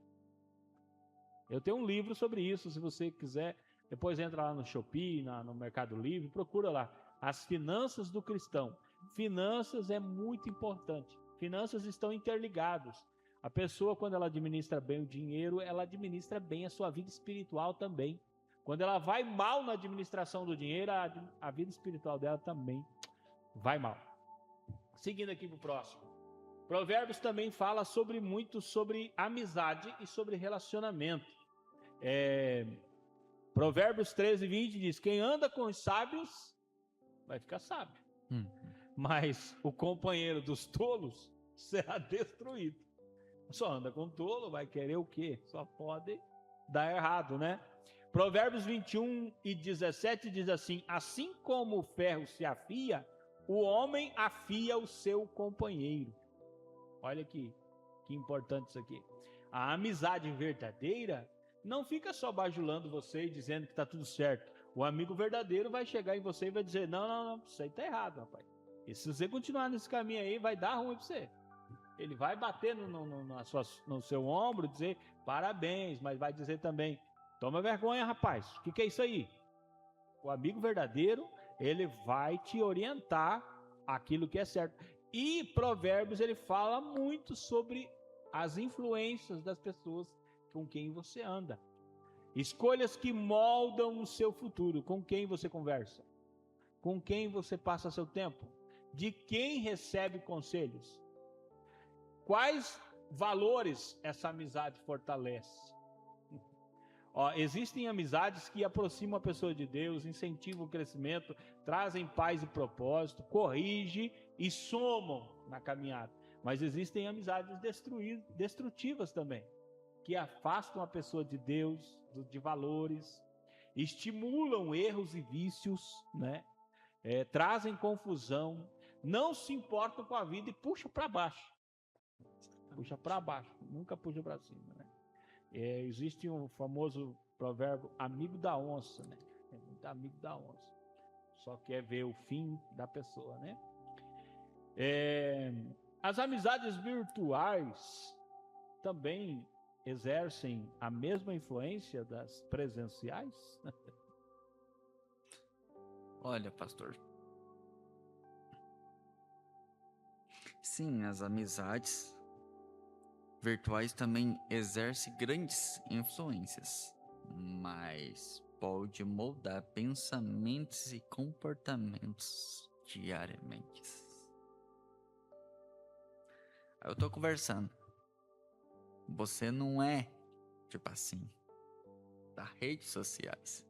Eu tenho um livro sobre isso, se você quiser. Depois entra lá no Shopee, no Mercado Livre, procura lá. As finanças do cristão. Finanças é muito importante. Finanças estão interligadas. A pessoa, quando ela administra bem o dinheiro, ela administra bem a sua vida espiritual também. Quando ela vai mal na administração do dinheiro, a vida espiritual dela também vai mal. Seguindo aqui para o próximo. Provérbios também fala muito sobre amizade e sobre relacionamento. Provérbios 13:20 diz: quem anda com os sábios vai ficar sábio, mas o companheiro dos tolos será destruído. Só anda com tolo, vai querer o quê? Só pode dar errado, né? Provérbios 21:17 diz assim: assim como o ferro se afia, o homem afia o seu companheiro. Olha que importante isso aqui. A amizade verdadeira não fica só bajulando você e dizendo que está tudo certo. O amigo verdadeiro vai chegar em você e vai dizer: não, isso aí está errado, rapaz. E se você continuar nesse caminho aí, vai dar ruim para você. Ele vai bater no seu ombro, dizer parabéns, mas vai dizer também: toma vergonha, rapaz, o que é isso aí? O amigo verdadeiro, ele vai te orientar aquilo que é certo. E Provérbios, ele fala muito sobre as influências das pessoas com quem você anda. Escolhas que moldam o seu futuro. Com quem você conversa? Com quem você passa seu tempo? De quem recebe conselhos? Quais valores essa amizade fortalece? Existem amizades que aproximam a pessoa de Deus, incentivam o crescimento, trazem paz e propósito, corrigem e somam na caminhada. Mas existem amizades destrutivas também, que afastam a pessoa de Deus, de valores, estimulam erros e vícios, né? Trazem confusão, não se importam com a vida e puxam para baixo. Puxa para baixo, nunca puxa para cima, né? Existe um famoso provérbio, amigo da onça, né? É muito amigo da onça, só quer ver o fim da pessoa, né? As amizades virtuais também exercem a mesma influência das presenciais? Olha, pastor, sim, as amizades virtuais também exercem grandes influências, mas pode moldar pensamentos e comportamentos diariamente. Eu tô conversando, você não é, tipo assim, das redes sociais,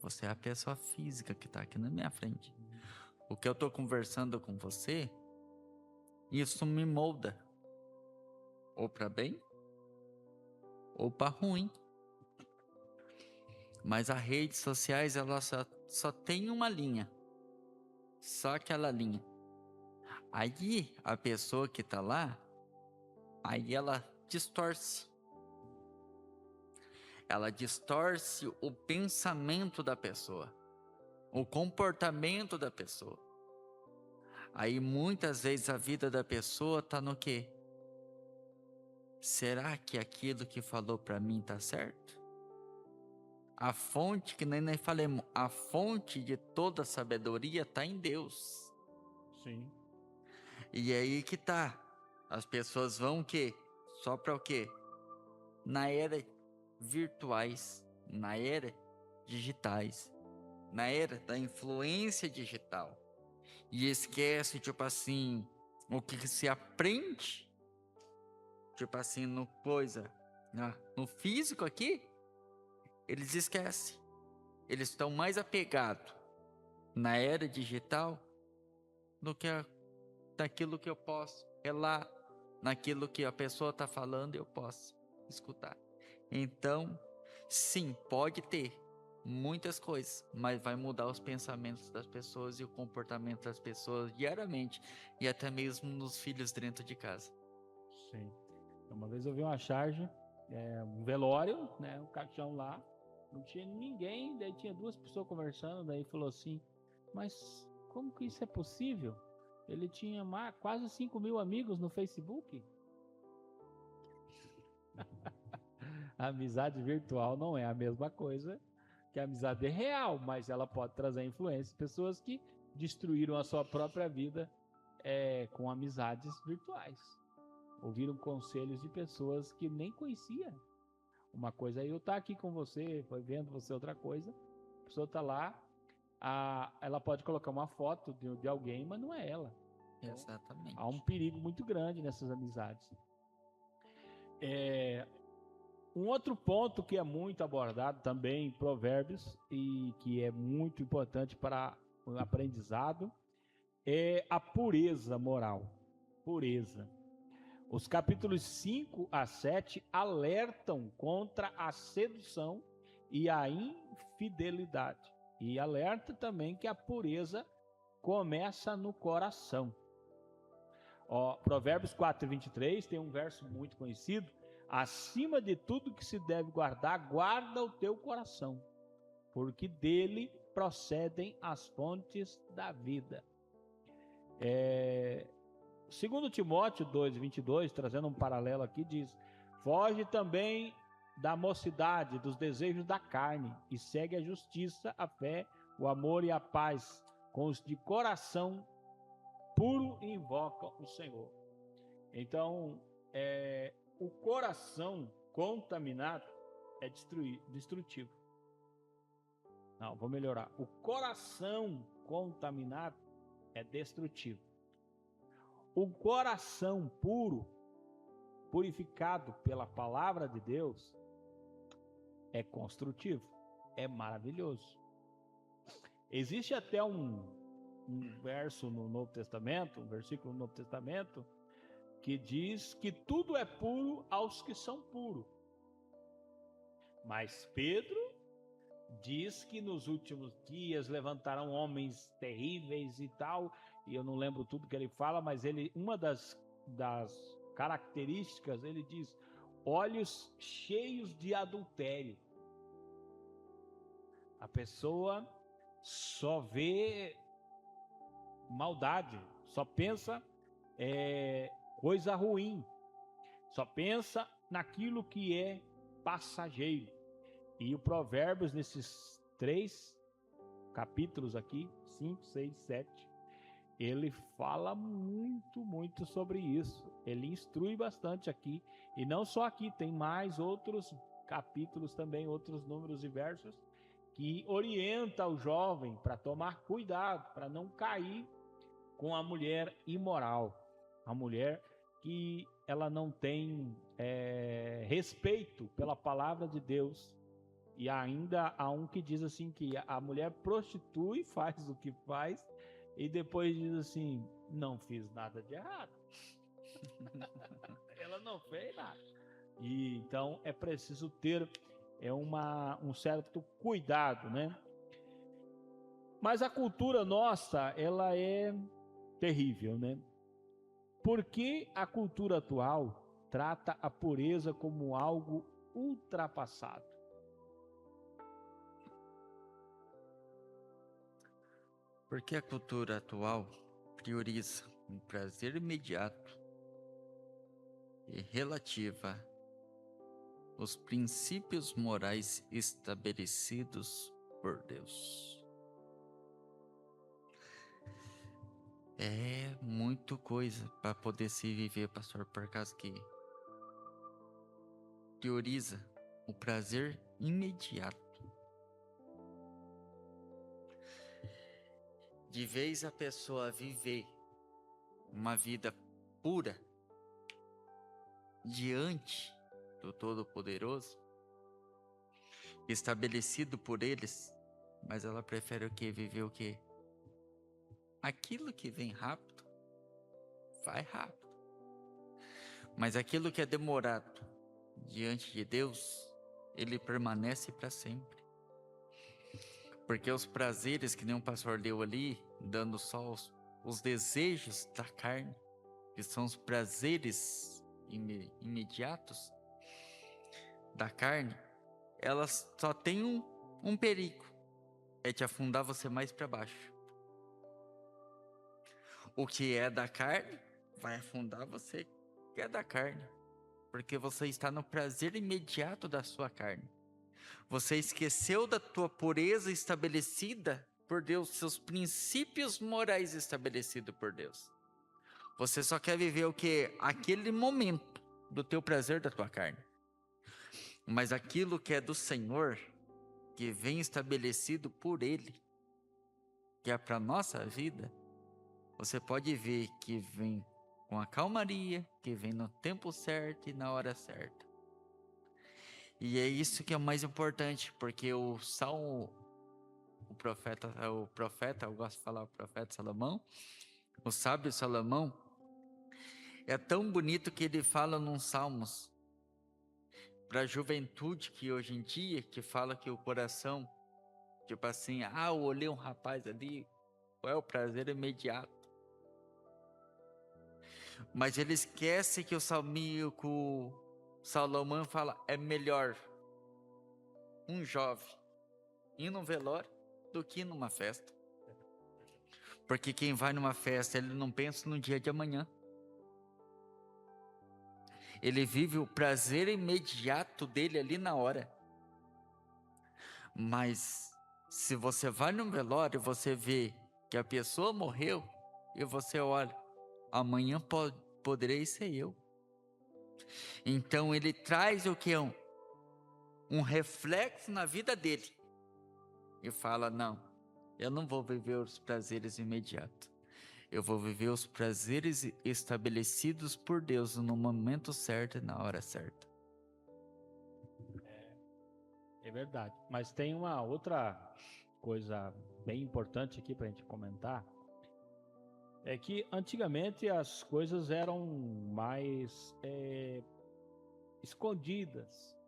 você é a pessoa física que tá aqui na minha frente. O que eu tô conversando com você, isso me molda, ou para bem, ou para ruim. Mas as redes sociais, ela só tem uma linha, só aquela linha. Aí a pessoa que tá lá, aí ela distorce o pensamento da pessoa, o comportamento da pessoa. Aí muitas vezes a vida da pessoa tá no quê? Será que aquilo que falou para mim tá certo? A fonte, que nem falamos, a fonte de toda sabedoria tá em Deus. Sim. E aí que tá. As pessoas vão o quê? Só para o quê? Na era virtuais, na era digitais, na era da influência digital. E esquece, tipo assim, o que se aprende, tipo assim, no físico aqui, eles esquecem. Eles estão mais apegados na era digital do que daquilo que eu posso relar, naquilo que a pessoa está falando eu posso escutar. Então, sim, pode ter muitas coisas, mas vai mudar os pensamentos das pessoas e o comportamento das pessoas diariamente, e até mesmo nos filhos dentro de casa. Sim. Uma vez eu vi uma charge, um velório, né, um caixão lá, não tinha ninguém, daí tinha duas pessoas conversando, daí falou assim: mas como que isso é possível? Ele tinha quase 5.000 amigos no Facebook. A amizade virtual não é a mesma coisa que a amizade real, mas ela pode trazer influência. Pessoas que destruíram a sua própria vida com amizades virtuais. Ouviram conselhos de pessoas que nem conhecia. Uma coisa é eu estar aqui com você, foi vendo você outra coisa. A pessoa está lá, ela pode colocar uma foto de alguém, mas não é ela. Então, exatamente. Há um perigo muito grande nessas amizades. Um outro ponto que é muito abordado também em Provérbios e que é muito importante para o aprendizado é a pureza moral. Pureza. Os capítulos 5 a 7 alertam contra a sedução e a infidelidade. E alerta também que a pureza começa no coração. Provérbios 4:23 tem um verso muito conhecido: acima de tudo que se deve guardar, guarda o teu coração, porque dele procedem as fontes da vida. 2 Timóteo 2:22, trazendo um paralelo aqui, diz: foge também da mocidade, dos desejos da carne, e segue a justiça, a fé, o amor e a paz, com os de coração puro invocam o Senhor. Então, o coração contaminado é destrutivo. Não, vou melhorar. O coração contaminado é destrutivo. O coração puro, purificado pela palavra de Deus, é construtivo, é maravilhoso. Existe até um verso no Novo Testamento, um versículo no Novo Testamento, que diz que tudo é puro aos que são puros. Mas Pedro diz que nos últimos dias levantarão homens terríveis e tal, e eu não lembro tudo que ele fala, mas uma das características, ele diz: olhos cheios de adultério. A pessoa só vê maldade, só pensa coisa ruim, só pensa naquilo que é passageiro. E o Provérbios, nesses 3 capítulos aqui, 5, 6, 7, ele fala muito sobre isso. Ele instrui bastante aqui, e não só aqui, tem mais outros capítulos também, outros números e versos, que orienta o jovem para tomar cuidado, para não cair com a mulher imoral, a mulher que ela não tem respeito pela palavra de Deus. E ainda há um que diz assim, que a mulher prostitui, faz o que faz, e depois diz assim: não fiz nada de errado. Ela não fez nada. E então é preciso ter um certo cuidado, né? Mas a cultura nossa, ela é terrível, né? Porque a cultura atual trata a pureza como algo ultrapassado. Porque a cultura atual prioriza um prazer imediato e relativa aos princípios morais estabelecidos por Deus. É muita coisa para poder se viver, pastor, por causa que prioriza o prazer imediato. De vez a pessoa viver uma vida pura diante do Todo-Poderoso, estabelecido por eles, mas ela prefere o quê? Viver o quê? Aquilo que vem rápido, vai rápido. Mas aquilo que é demorado diante de Deus, ele permanece para sempre. Porque os prazeres, que nem o pastor deu ali, dando só os desejos da carne, que são os prazeres imediatos da carne, elas só têm um perigo: é te afundar você mais para baixo. O que é da carne vai afundar você que é da carne, porque você está no prazer imediato da sua carne. Você esqueceu da tua pureza estabelecida por Deus, seus princípios morais estabelecidos por Deus. Você só quer viver o que? Aquele momento do teu prazer da tua carne. Mas aquilo que é do Senhor, que vem estabelecido por Ele, que é para a nossa vida, você pode ver que vem com a calmaria, que vem no tempo certo e na hora certa. E é isso que é o mais importante, porque o Salmo, o profeta, eu gosto de falar o profeta Salomão, o sábio Salomão, é tão bonito que ele fala nos Salmos para a juventude que hoje em dia, que fala que o coração, tipo assim, eu olhei um rapaz ali, qual é o prazer imediato? Mas ele esquece que o Salomão fala, é melhor um jovem ir num velório do que ir numa festa. Porque quem vai numa festa, ele não pensa no dia de amanhã. Ele vive o prazer imediato dele ali na hora. Mas se você vai num velório, você vê que a pessoa morreu e você olha, amanhã poderei ser eu. Então ele traz o que? Um reflexo na vida dele. E fala, não, eu não vou viver os prazeres imediatos. Eu vou viver os prazeres estabelecidos por Deus no momento certo e na hora certa. É verdade. Mas tem uma outra coisa bem importante aqui para a gente comentar. É que antigamente as coisas eram mais escondidas.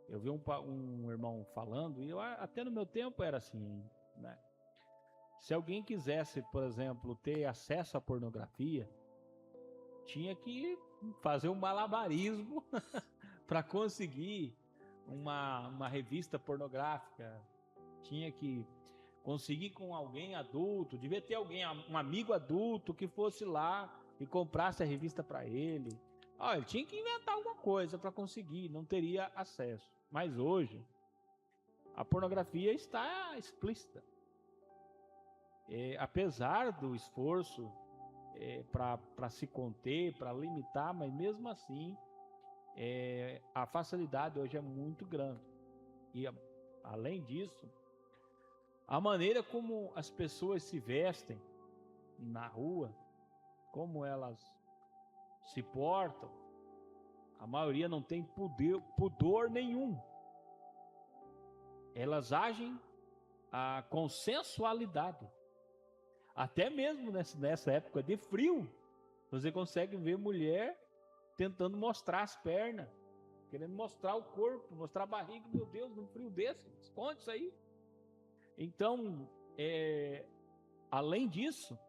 Eu vi um irmão falando, e até no meu tempo era assim, né? Se alguém quisesse, por exemplo, ter acesso à pornografia, tinha que fazer um malabarismo para conseguir uma revista pornográfica. Tinha que conseguir com alguém adulto, devia ter alguém, um amigo adulto que fosse lá e comprasse a revista para ele. Ele tinha que inventar alguma coisa para conseguir, não teria acesso. Mas hoje, a pornografia está explícita. Apesar do esforço para se conter, para limitar, mas mesmo assim, a facilidade hoje é muito grande. E além disso, a maneira como as pessoas se vestem na rua, como elas se portam, a maioria não tem pudor nenhum. Elas agem com sensualidade. Até mesmo nessa época de frio, você consegue ver mulher tentando mostrar as pernas, querendo mostrar o corpo, mostrar a barriga. Meu Deus, num frio desse, esconde isso aí. Então, além disso,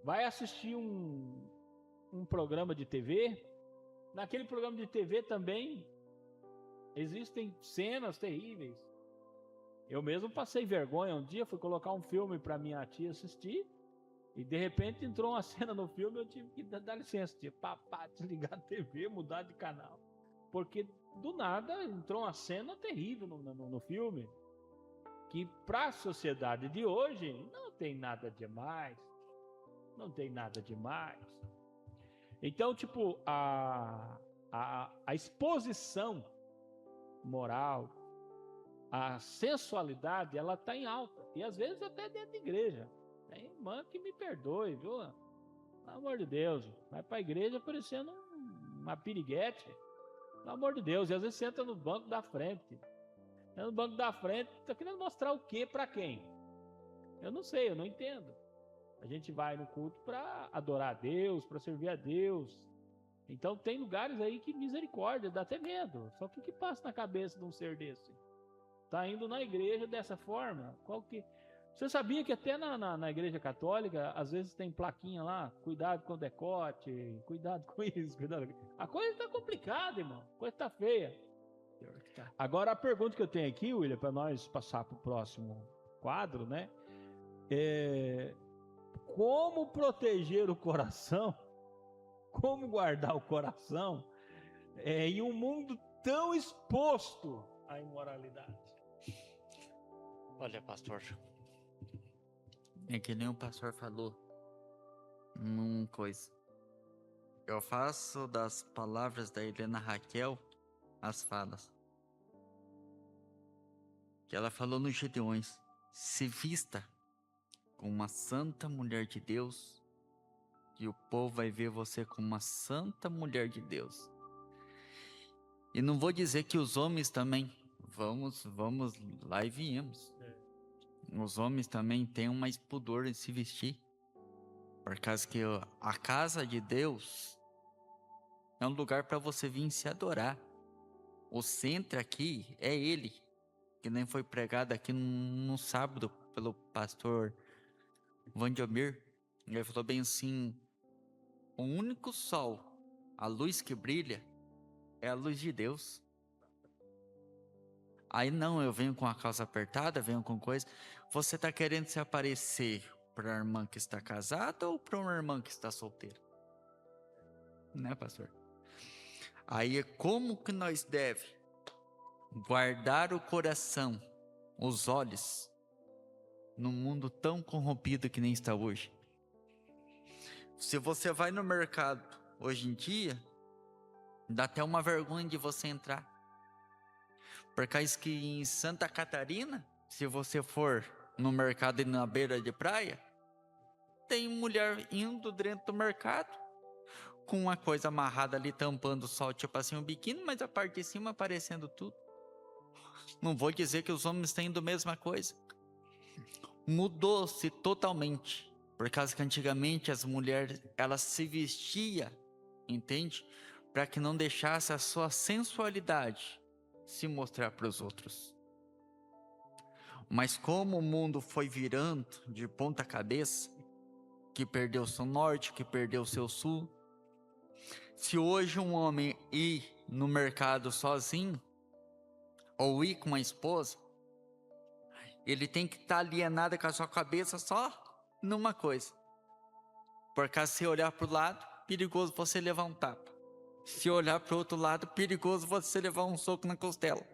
vai assistir um programa de TV. Naquele programa de TV também existem cenas terríveis. Eu mesmo passei vergonha um dia, fui colocar um filme para minha tia assistir, e de repente entrou uma cena no filme, eu tive que dar licença, tia, desligar a TV, mudar de canal, porque do nada entrou uma cena terrível no filme, que para a sociedade de hoje não tem nada demais, não tem nada demais. Então, tipo, a exposição moral, a sensualidade, ela está em alta. E às vezes até dentro da igreja. Tem irmã que me perdoe, viu? Pelo amor de Deus. Vai para a igreja parecendo uma piriguete. Pelo amor de Deus. E às vezes você entra no banco da frente. No banco da frente, está querendo mostrar o quê para quem? Eu não sei, eu não entendo. A gente vai no culto para adorar a Deus, para servir a Deus. Então tem lugares aí que misericórdia, dá até medo. Só que passa na cabeça de um ser desse? Tá indo na igreja dessa forma? Você sabia que até na igreja católica, às vezes tem plaquinha lá, cuidado com o decote, cuidado com isso, cuidado com isso. A coisa tá complicada, irmão. A coisa tá feia. Agora a pergunta que eu tenho aqui, William, para nós passar para o próximo quadro, né? Como proteger o coração? Como guardar o coração em um mundo tão exposto à imoralidade? Olha, pastor, É que nem o pastor falou. Eu faço das palavras da Helena Raquel as falas. Que ela falou nos Gedeões. Se vista como uma santa mulher de Deus, e o povo vai ver você como uma santa mulher de Deus. E não vou dizer que os homens também, vamos lá e viemos. Os homens também têm mais pudor em se vestir. Por causa que a casa de Deus é um lugar para você vir se adorar. O centro aqui é ele, que nem foi pregado aqui no sábado pelo pastor Vandiomir. Ele falou bem assim: o único sol, a luz que brilha, é a luz de Deus. Aí não, eu venho com a calça apertada, venho com coisa. Você está querendo se aparecer para a irmã que está casada ou para uma irmã que está solteira? Né, pastor? Aí é como que nós deve guardar o coração, os olhos, num mundo tão corrompido que nem está hoje. Se você vai no mercado hoje em dia, dá até uma vergonha de você entrar. Por causa que em Santa Catarina, se você for no mercado e na beira de praia, tem mulher indo dentro do mercado com uma coisa amarrada ali tampando o sol, tipo assim um biquíni, mas a parte de cima aparecendo tudo. Não vou dizer que os homens têm a mesma coisa. Mudou-se totalmente. Por causa que antigamente as mulheres, elas se vestiam, entende? Para que não deixasse a sua sensualidade se mostrar para os outros. Mas como o mundo foi virando de ponta cabeça, que perdeu seu norte, que perdeu seu sul, se hoje um homem ir no mercado sozinho, ou ir com uma esposa, ele tem que estar alienado com a sua cabeça só numa coisa. Por causa se olhar para o lado, perigoso você levar um tapa. Se olhar para o outro lado, perigoso você levar um soco na costela.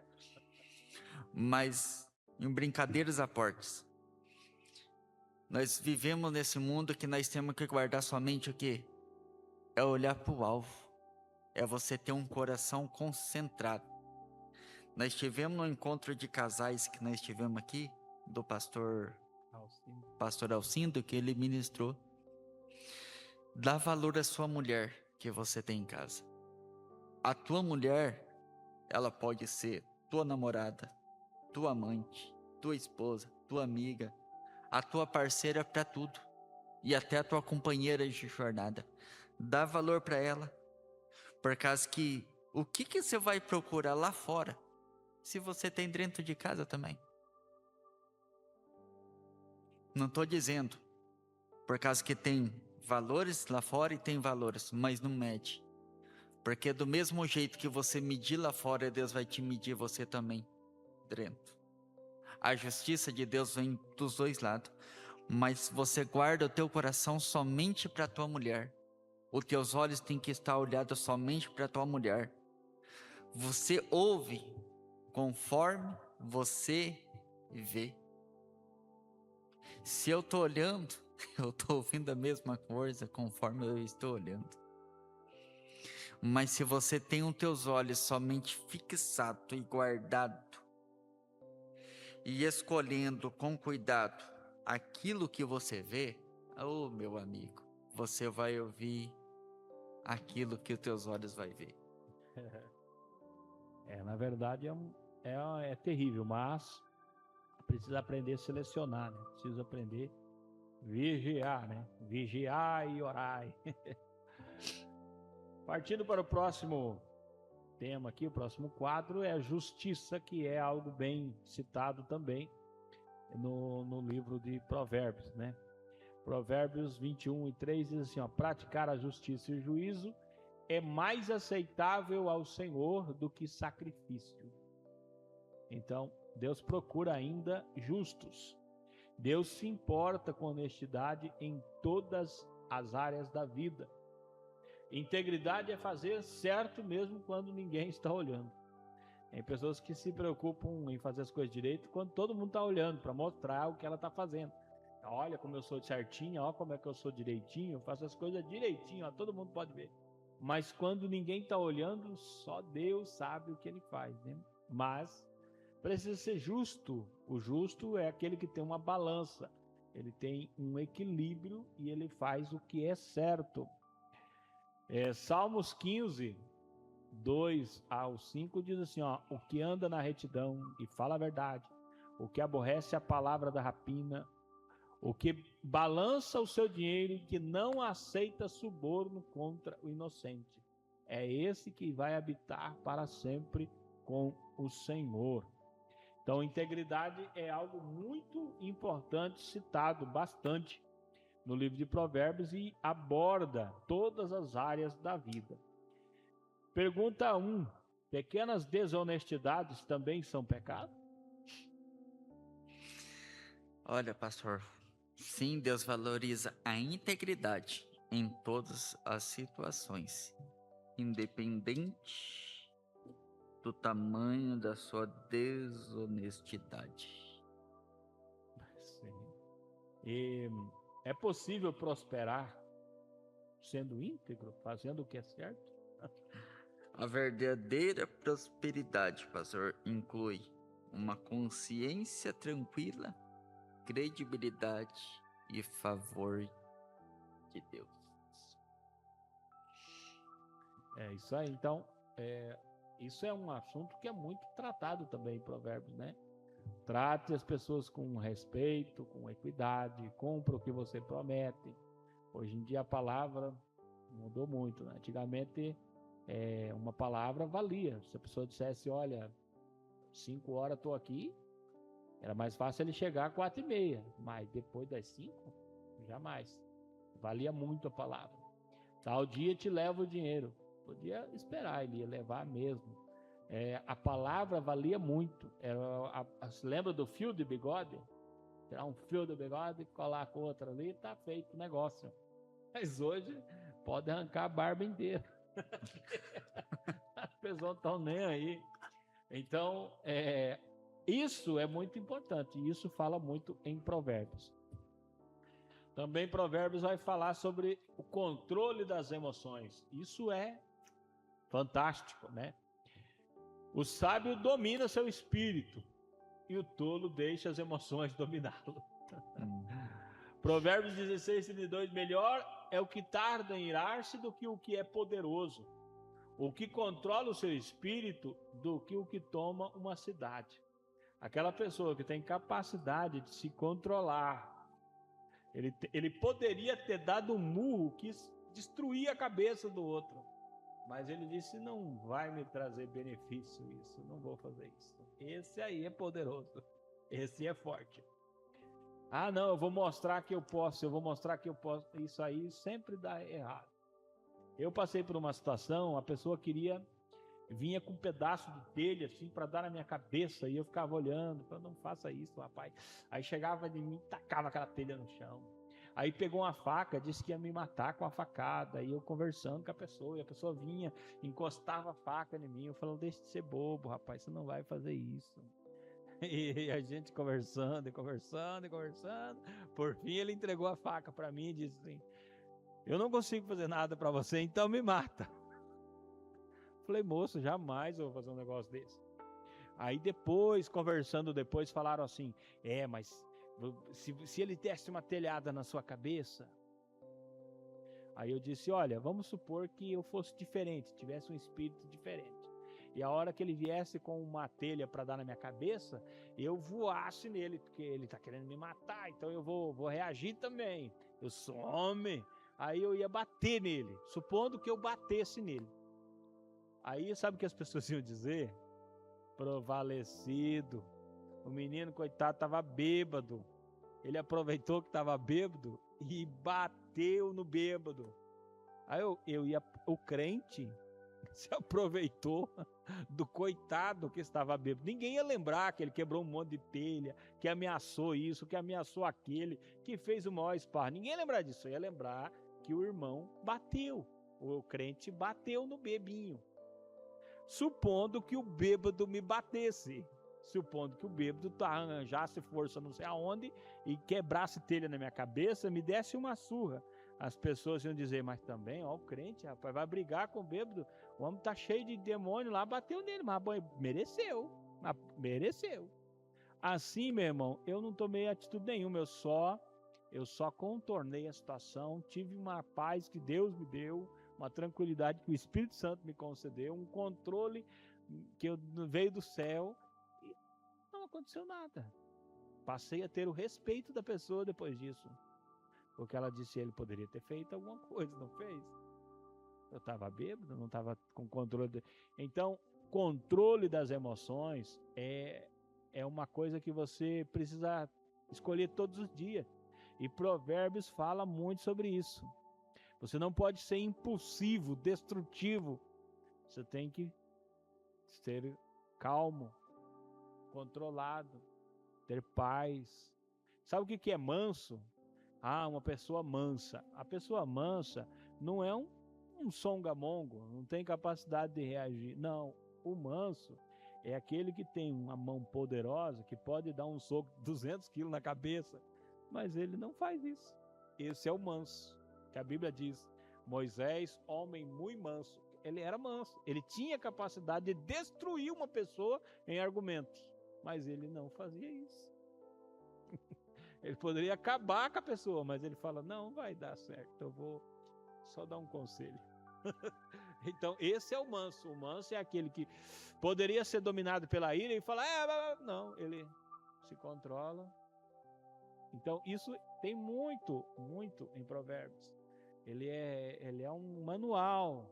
Mas, em brincadeiras à parte, nós vivemos nesse mundo que nós temos que guardar somente o quê? É olhar para o alvo. É você ter um coração concentrado. Nós tivemos um encontro de casais que nós tivemos aqui, do pastor Alcindo, que ele ministrou. Dá valor à sua mulher que você tem em casa. A tua mulher, ela pode ser tua namorada, tua amante, tua esposa, tua amiga, a tua parceira para tudo. E até a tua companheira de jornada. Dá valor para ela. Por causa que o que você vai procurar lá fora, se você tem dentro de casa também? Não estou dizendo, por causa que tem valores lá fora e tem valores, mas não mede. Porque do mesmo jeito que você medir lá fora, Deus vai te medir você também dentro. A justiça de Deus vem dos dois lados. Mas você guarda o teu coração somente para a tua mulher. Os teus olhos têm que estar olhados somente para a tua mulher. Você ouve conforme você vê. Se eu estou olhando, eu estou ouvindo a mesma coisa conforme eu estou olhando. Mas se você tem os teus olhos somente fixado e guardado, e escolhendo com cuidado aquilo que você vê, oh meu amigo, você vai ouvir aquilo que os teus olhos vai ver. Na verdade é terrível, mas precisa aprender a selecionar, né? Precisa aprender a vigiar, né? Vigiar e orar. Partindo para o próximo tema aqui, o próximo quadro é a justiça, que é algo bem citado também no livro de Provérbios, né? Provérbios 21:3 diz assim, ó: praticar a justiça e o juízo é mais aceitável ao Senhor do que sacrifício. Então, Deus procura ainda justos. Deus se importa com honestidade em todas as áreas da vida. Integridade é fazer certo mesmo quando ninguém está olhando. Tem pessoas que se preocupam em fazer as coisas direito quando todo mundo está olhando, para mostrar o que ela está fazendo. Olha como eu sou certinho, olha como é que eu sou direitinho, eu faço as coisas direitinho, ó, todo mundo pode ver. Mas quando ninguém está olhando, só Deus sabe o que ele faz, né? Mas precisa ser justo. O justo é aquele que tem uma balança, ele tem um equilíbrio e ele faz o que é certo. Salmos 15, 2-5 diz assim, ó: o que anda na retidão e fala a verdade, o que aborrece a palavra da rapina, o que balança o seu dinheiro e que não aceita suborno contra o inocente, é esse que vai habitar para sempre com o Senhor. Então, integridade é algo muito importante, citado bastante no livro de Provérbios e aborda todas as áreas da vida. Pergunta 1. Pequenas desonestidades também são pecado? Olha, pastor, sim, Deus valoriza a integridade em todas as situações, independente do tamanho da sua desonestidade. Sim. E é possível prosperar sendo íntegro, fazendo o que é certo? A verdadeira prosperidade, pastor, inclui uma consciência tranquila, credibilidade e favor de Deus. É isso aí. Então, isso é um assunto que é muito tratado também em Provérbios, né? Trate as pessoas com respeito, com equidade, cumpra o que você promete. Hoje em dia a palavra mudou muito, né? Antigamente uma palavra valia. Se a pessoa dissesse, olha, 5 horas estou aqui, era mais fácil ele chegar às 4h30, mas depois das 5, jamais. Valia muito a palavra. Tal dia te leva o dinheiro. Podia esperar, ele ia levar mesmo. A palavra valia muito. Você lembra do fio de bigode? Tirar um fio de bigode, colar com outra ali, tá feito o negócio. Mas hoje pode arrancar a barba inteira. As pessoas não estão nem aí. Então, isso é muito importante. E isso fala muito em Provérbios. Também Provérbios vai falar sobre o controle das emoções. Isso é fantástico, né? O sábio domina seu espírito e o tolo deixa as emoções dominá-lo. Provérbios 16:32, melhor é o que tarda em irar-se do que o que é poderoso. O que controla o seu espírito do que o que toma uma cidade. Aquela pessoa que tem capacidade de se controlar. Ele poderia ter dado um murro que destruía a cabeça do outro. Mas ele disse, não vai me trazer benefício isso, não vou fazer isso. Esse aí é poderoso, esse é forte. Ah não, eu vou mostrar que eu posso, isso aí sempre dá errado. Eu passei por uma situação, a pessoa vinha com um pedaço de telha assim para dar na minha cabeça e eu ficava olhando, falando, não faça isso, rapaz. Aí chegava de mim e tacava aquela telha no chão. Aí pegou uma faca, disse que ia me matar com a facada. Aí eu conversando com a pessoa, e a pessoa vinha, encostava a faca em mim. Eu falando, deixa de ser bobo, rapaz, você não vai fazer isso. E a gente conversando. Por fim ele entregou a faca para mim e disse assim, eu não consigo fazer nada para você, então me mata. Falei, moço, jamais eu vou fazer um negócio desse. Aí conversando depois, falaram assim, mas se ele desse uma telhada na sua cabeça. Aí eu disse, olha, vamos supor que eu fosse diferente, tivesse um espírito diferente. E a hora que ele viesse com uma telha para dar na minha cabeça, eu voasse nele, porque ele está querendo me matar, então eu vou reagir também. Eu sou homem. Aí eu ia bater nele, supondo que eu batesse nele. Aí sabe o que as pessoas iam dizer? Provalecido. O menino, coitado, estava bêbado. Ele aproveitou que estava bêbado e bateu no bêbado. Aí o crente se aproveitou do coitado que estava bêbado. Ninguém ia lembrar que ele quebrou um monte de telha, que ameaçou isso, que ameaçou aquele, que fez o maior esparro. Ninguém ia lembrar disso. Ia lembrar que o irmão bateu. O crente bateu no bebinho. Supondo que o bêbado me batesse. Supondo que o bêbado arranjasse força não sei aonde e quebrasse telha na minha cabeça, me desse uma surra. As pessoas iam dizer, mas também, o crente, rapaz, vai brigar com o bêbado, o homem tá cheio de demônio lá, bateu nele, mas mereceu. Assim, meu irmão, eu não tomei atitude nenhuma, eu só contornei a situação, tive uma paz que Deus me deu, uma tranquilidade que o Espírito Santo me concedeu, um controle que veio do céu, não aconteceu nada. Passei a ter o respeito da pessoa depois disso. Porque ela disse que ele poderia ter feito alguma coisa, não fez. Eu estava bêbado, não estava com controle. Então, controle das emoções é uma coisa que você precisa escolher todos os dias. E Provérbios fala muito sobre isso. Você não pode ser impulsivo, destrutivo. Você tem que ser calmo, controlado, ter paz. Sabe o que é manso? Uma pessoa mansa. A pessoa mansa não é um songamongo, não tem capacidade de reagir. Não, o manso é aquele que tem uma mão poderosa, que pode dar um soco de 200 quilos na cabeça, mas ele não faz isso. Esse é o manso, que a Bíblia diz. Moisés, homem muito manso. Ele era manso, ele tinha capacidade de destruir uma pessoa em argumentos, mas ele não fazia isso. Ele poderia acabar com a pessoa, mas ele fala, não vai dar certo, eu vou só dar um conselho. Então esse é o manso. O manso é aquele que poderia ser dominado pela ira e falar, não, ele se controla. Então isso tem muito em Provérbios. Ele é um manual.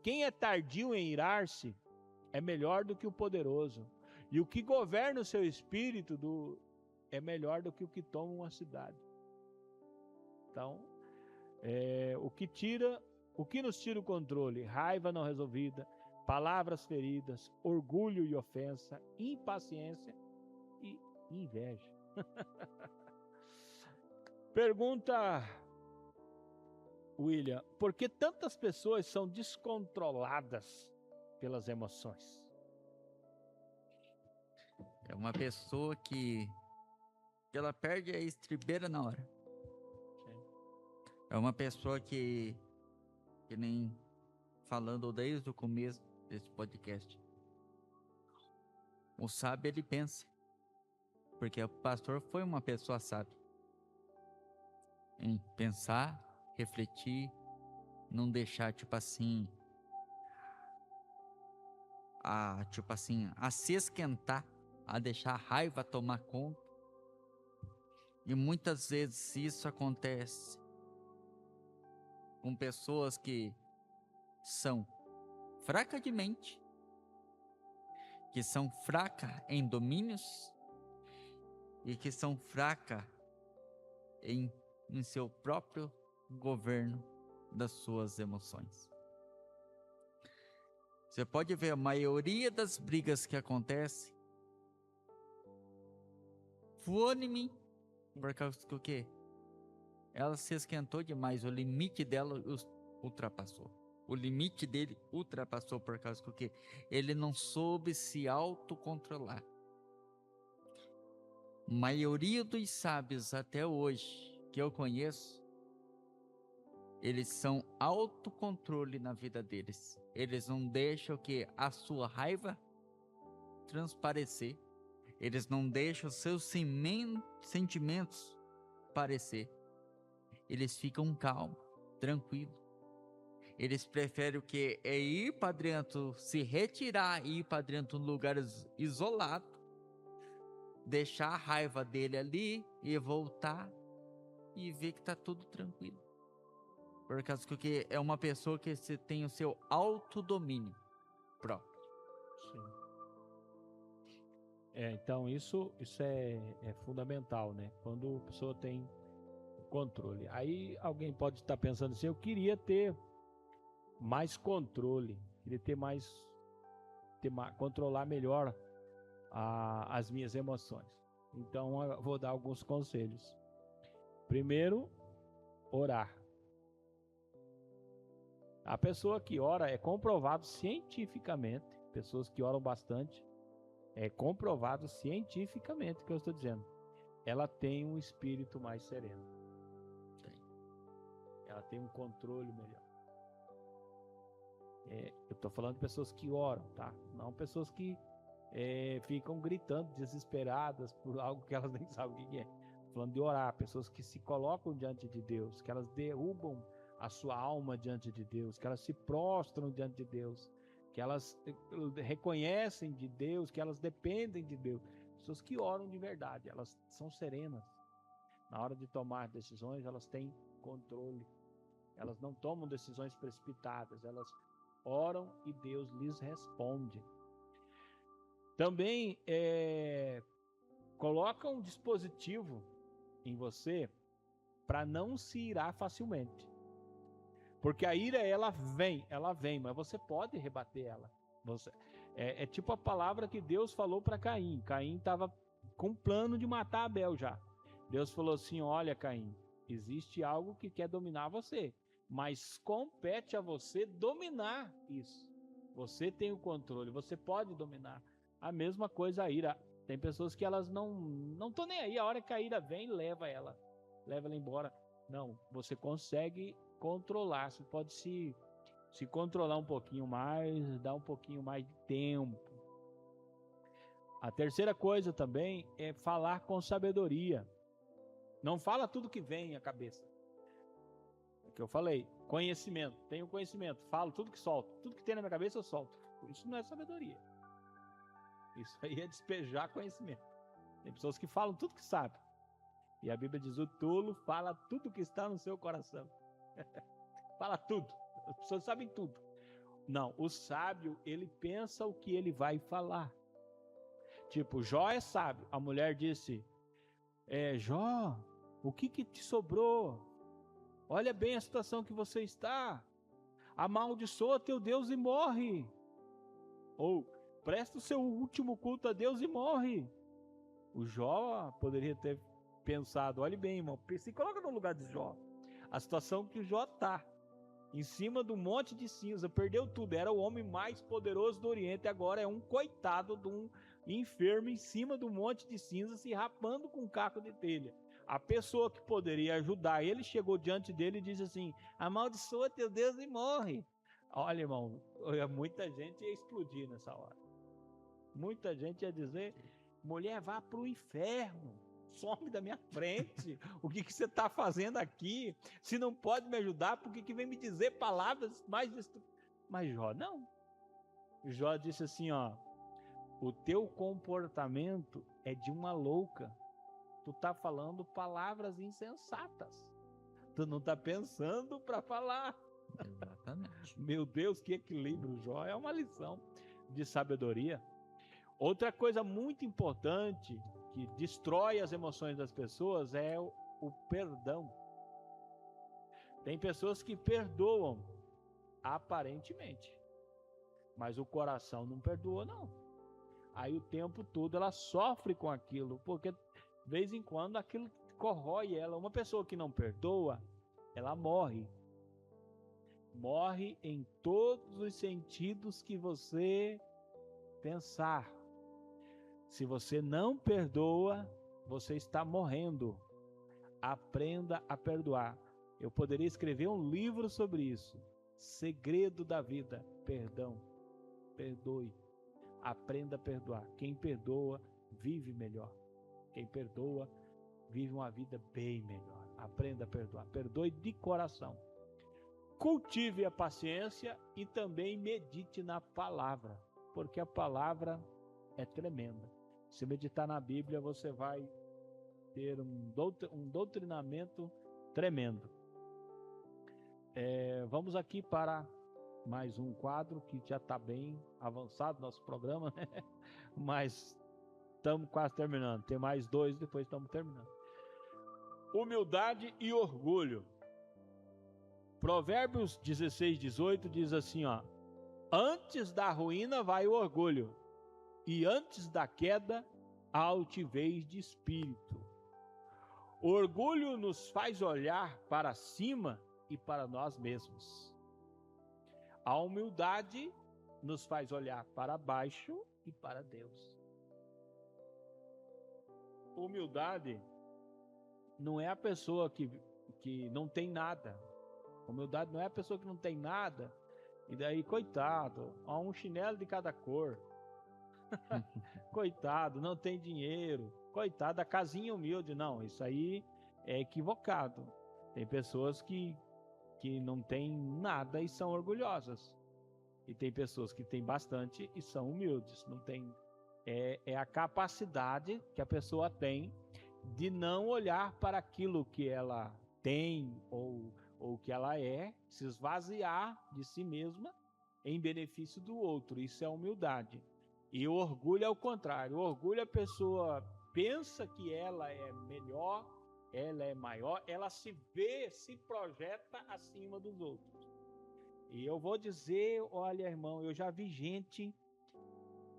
Quem é tardio em irar-se é melhor do que o poderoso, e o que governa o seu espírito é melhor do que o que toma uma cidade. Então, o que nos tira o controle? Raiva não resolvida, palavras feridas, orgulho e ofensa, impaciência e inveja. Pergunta William, por que tantas pessoas são descontroladas pelas emoções? É uma pessoa que ela perde a estribeira na hora. É uma pessoa que nem falando desde o começo desse podcast, o sábio ele pensa, porque o pastor foi uma pessoa sábia em pensar, refletir, não deixar a se esquentar, a deixar a raiva tomar conta. E muitas vezes isso acontece com pessoas que são fracas de mente, que são fracas em domínios e que são fracas em seu próprio governo das suas emoções. Você pode ver a maioria das brigas que acontecem voou em mim, por causa do quê? Ela se esquentou demais, o limite dela ultrapassou. O limite dele ultrapassou por causa do quê? Ele não soube se autocontrolar. A maioria dos sábios até hoje que eu conheço, eles são autocontrole na vida deles. Eles não deixam que a sua raiva transparecer. Eles não deixam os seus sentimentos aparecer. Eles ficam calmos, tranquilos. Eles preferem o que? É ir para dentro, se retirar e ir para dentro de um lugar isolado, deixar a raiva dele ali e voltar e ver que está tudo tranquilo. Por causa que é uma pessoa que tem o seu autodomínio próprio. Sim. Então isso é fundamental, né? Quando a pessoa tem controle. Aí alguém pode estar pensando assim, eu queria ter mais controle, queria controlar melhor as minhas emoções. Então eu vou dar alguns conselhos. Primeiro, orar. A pessoa que ora é comprovado cientificamente, pessoas que oram bastante, é comprovado cientificamente o que eu estou dizendo. Ela tem um espírito mais sereno. Ela tem um controle melhor. Eu estou falando de pessoas que oram, tá? Não pessoas que ficam gritando desesperadas por algo que elas nem sabem o que é. Estou falando de orar, pessoas que se colocam diante de Deus, que elas derrubam a sua alma diante de Deus, que elas se prostram diante de Deus, que elas reconhecem de Deus, que elas dependem de Deus. Pessoas que oram de verdade, elas são serenas. Na hora de tomar decisões, elas têm controle. Elas não tomam decisões precipitadas, elas oram e Deus lhes responde. Também coloca um dispositivo em você para não se irar facilmente. Porque a ira, ela vem, mas você pode rebater ela. É tipo a palavra que Deus falou para Caim. Caim estava com plano de matar Abel já. Deus falou assim: olha, Caim, existe algo que quer dominar você, mas compete a você dominar isso. Você tem o controle, você pode dominar. A mesma coisa a ira. Tem pessoas que elas não estão nem aí. A hora que a ira vem, leva ela embora. Não, você consegue controlar. Você pode se controlar um pouquinho mais, dar um pouquinho mais de tempo. A terceira coisa também é falar com sabedoria. Não fala tudo que vem à cabeça. É o que eu falei, conhecimento. Tenho conhecimento, falo tudo que solto. Tudo que tem na minha cabeça eu solto. Isso não é sabedoria. Isso aí é despejar conhecimento. Tem pessoas que falam tudo que sabem. E a Bíblia diz: o tolo fala tudo que está no seu coração. Fala tudo. As pessoas sabem tudo. Não, o sábio, ele pensa o que ele vai falar. Tipo, Jó é sábio. A mulher disse: Jó, o que te sobrou? Olha bem a situação que você está. Amaldiçoa teu Deus e morre. Ou presta o seu último culto a Deus e morre. O Jó poderia ter pensado: olhe bem, irmão, se coloca no lugar de Jó. A situação que o Jó está, em cima do monte de cinza, perdeu tudo, era o homem mais poderoso do Oriente, agora é um coitado de um enfermo em cima do monte de cinza, se rapando com um caco de telha. A pessoa que poderia ajudar ele chegou diante dele e disse assim: amaldiçoa teu Deus e morre. Olha, irmão, muita gente ia explodir nessa hora. Muita gente ia dizer: mulher, vá para o inferno, some da minha frente. O que você está fazendo aqui? Se não pode me ajudar, por que vem me dizer palavras mais... Mas Jó não. Jó disse assim, ó: o teu comportamento é de uma louca. Tu tá falando palavras insensatas. Tu não tá pensando para falar. Exatamente. Meu Deus, que equilíbrio, Jó. É uma lição de sabedoria. Outra coisa muito importante que destrói as emoções das pessoas é o perdão. Tem pessoas que perdoam aparentemente, mas o coração não perdoa, não. Aí o tempo todo ela sofre com aquilo, porque de vez em quando aquilo corrói ela. Uma pessoa que não perdoa, ela morre. Morre em todos os sentidos que você pensar. Se você não perdoa, você está morrendo. Aprenda a perdoar. Eu poderia escrever um livro sobre isso. Segredo da vida: perdão. Perdoe. Aprenda a perdoar. Quem perdoa, vive melhor. Quem perdoa, vive uma vida bem melhor. Aprenda a perdoar. Perdoe de coração. Cultive a paciência e também medite na palavra, porque a palavra é tremenda. Se meditar na Bíblia, você vai ter um doutrinamento tremendo. Vamos aqui para mais um quadro que já está bem avançado nosso programa, né? Mas estamos quase terminando. Tem mais dois, depois estamos terminando. Humildade e orgulho. Provérbios 16:18 diz assim, ó: antes da ruína vai o orgulho, e antes da queda, a altivez de espírito. O orgulho nos faz olhar para cima e para nós mesmos. A humildade nos faz olhar para baixo e para Deus. Humildade não é a pessoa que não tem nada. Humildade não é a pessoa que não tem nada, e daí, coitado, há um chinelo de cada cor. Coitado, não tem dinheiro. Coitado, a casinha humilde. Não, isso aí é equivocado. Tem pessoas que não têm nada e são orgulhosas. E tem pessoas que têm bastante e são humildes. Não tem. É a capacidade que a pessoa tem de não olhar para aquilo que ela tem ou que ela é, se esvaziar de si mesma em benefício do outro. Isso é humildade. E o orgulho é o contrário. O orgulho, a pessoa pensa que ela é melhor, ela é maior, ela se vê, se projeta acima dos outros. E eu vou dizer, olha, irmão, eu já vi gente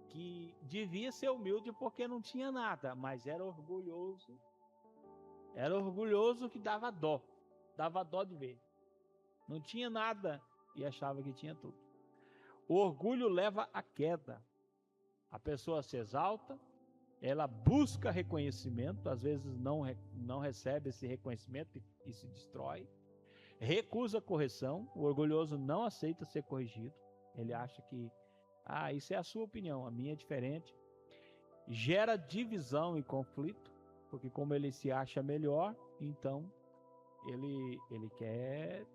que devia ser humilde porque não tinha nada, mas era orgulhoso. Era orgulhoso que dava dó de ver. Não tinha nada e achava que tinha tudo. O orgulho leva à queda. A pessoa se exalta, ela busca reconhecimento, às vezes não recebe esse reconhecimento e se destrói. Recusa correção, o orgulhoso não aceita ser corrigido. Ele acha que, isso é a sua opinião, a minha é diferente. Gera divisão e conflito, porque como ele se acha melhor, então ele quer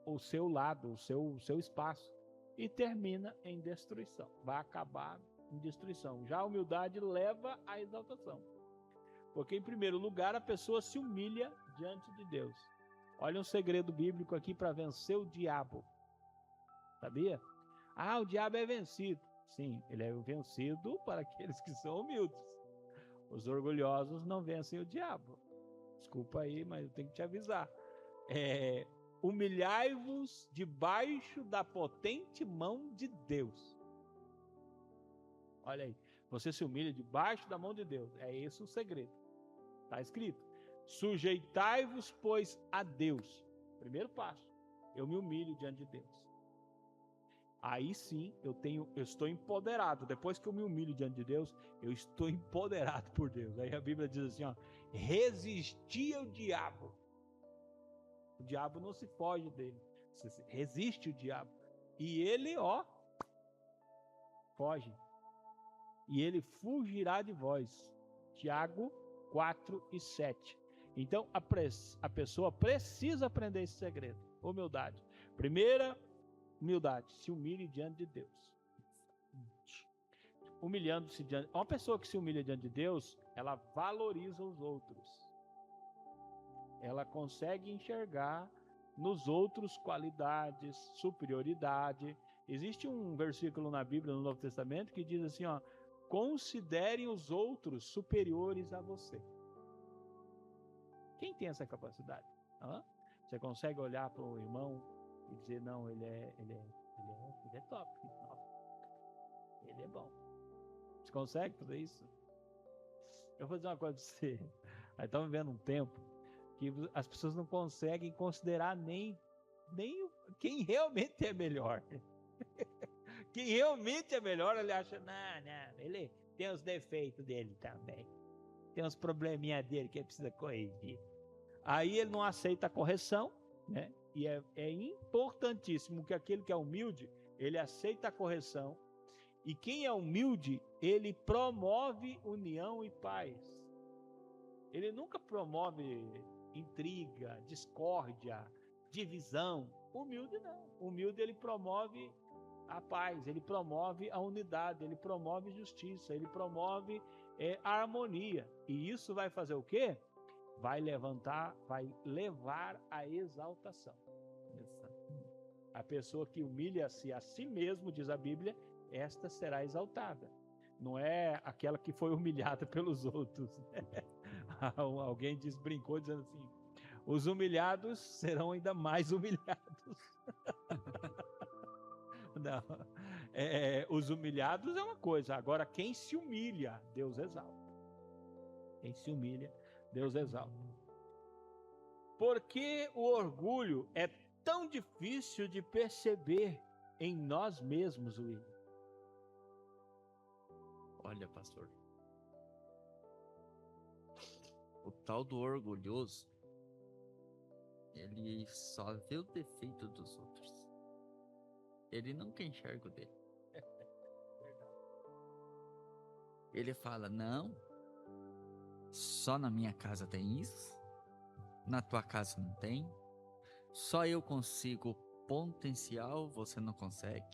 o seu lado, o seu espaço, e termina em destruição. Vai acabar em destruição. Já a humildade leva à exaltação, porque em primeiro lugar a pessoa se humilha diante de Deus. Olha um segredo bíblico aqui para vencer o diabo. Sabia? O diabo é vencido. Sim, ele é vencido para aqueles que são humildes. Os orgulhosos não vencem o diabo. Desculpa aí, mas eu tenho que te avisar. Humilhai-vos debaixo da potente mão de Deus. Olha aí, você se humilha debaixo da mão de Deus. É esse o segredo. Está escrito. Sujeitai-vos, pois, a Deus. Primeiro passo. Eu me humilho diante de Deus. Aí sim, eu estou empoderado. Depois que eu me humilho diante de Deus, eu estou empoderado por Deus. Aí a Bíblia diz assim, resistir ao diabo. O diabo não se foge dele. Você resiste o diabo. E ele, foge. E ele fugirá de vós. Tiago 4:7. Então, a pessoa precisa aprender esse segredo. Humildade. Primeira, humildade. Se humilhe diante de Deus. Humilhando-se diante... Uma pessoa que se humilha diante de Deus, ela valoriza os outros. Ela consegue enxergar nos outros qualidades, superioridade. Existe um versículo na Bíblia, no Novo Testamento, que diz assim, considerem os outros superiores a você. Quem tem essa capacidade? Você consegue olhar para o irmão e dizer, não, ele é top. Nossa, ele é bom. Você consegue fazer isso? Eu vou dizer uma coisa para você. Nós estamos vivendo um tempo que as pessoas não conseguem considerar nem quem realmente é melhor. Quem realmente é melhor, ele acha, não, ele tem os defeitos dele também. Tem uns probleminha dele que ele precisa corrigir. Aí ele não aceita a correção, né? E é importantíssimo que aquele que é humilde, ele aceita a correção. E quem é humilde, ele promove união e paz. Ele nunca promove intriga, discórdia, divisão. Humilde não. Humilde, ele promove a paz, ele promove a unidade, ele promove justiça, ele promove a harmonia. E isso vai fazer o quê? Vai levar à exaltação. A pessoa que humilha-se a si mesmo, diz a Bíblia, esta será exaltada. Não é aquela que foi humilhada pelos outros. Alguém brincou dizendo assim, os humilhados serão ainda mais humilhados. Não. Os humilhados é uma coisa, agora quem se humilha, Deus exalta. Quem se humilha, Deus exalta. Por que o orgulho é tão difícil de perceber em nós mesmos, William? Olha, pastor, o tal do orgulhoso, ele só vê o defeito dos outros. Ele nunca enxerga o dele. Ele fala, não, só na minha casa tem isso, na tua casa não tem, só eu consigo potencial, você não consegue,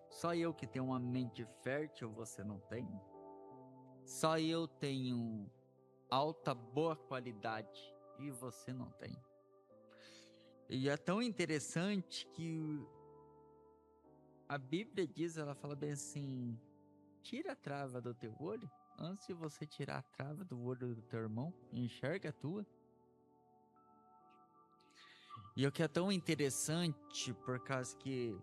só eu que tenho uma mente fértil, você não tem, só eu tenho alta, boa qualidade e você não tem. E é tão interessante que A Bíblia diz, ela fala bem assim, tira a trava do teu olho, antes de você tirar a trava do olho do teu irmão, enxerga a tua. E o que é tão interessante, por causa que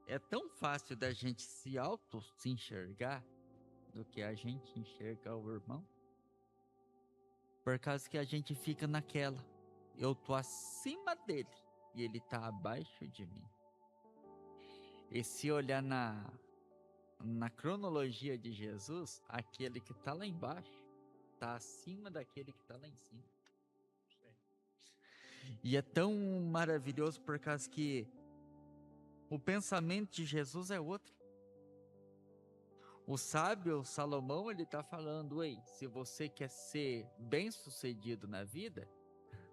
é tão fácil da gente se enxergar, do que a gente enxergar o irmão, por causa que a gente fica naquela, eu tô acima dele, e ele tá abaixo de mim. E se olhar na cronologia de Jesus, aquele que está lá embaixo está acima daquele que está lá em cima. E é tão maravilhoso por causa que o pensamento de Jesus é outro. O sábio Salomão, ele está falando, ei, se você quer ser bem-sucedido na vida,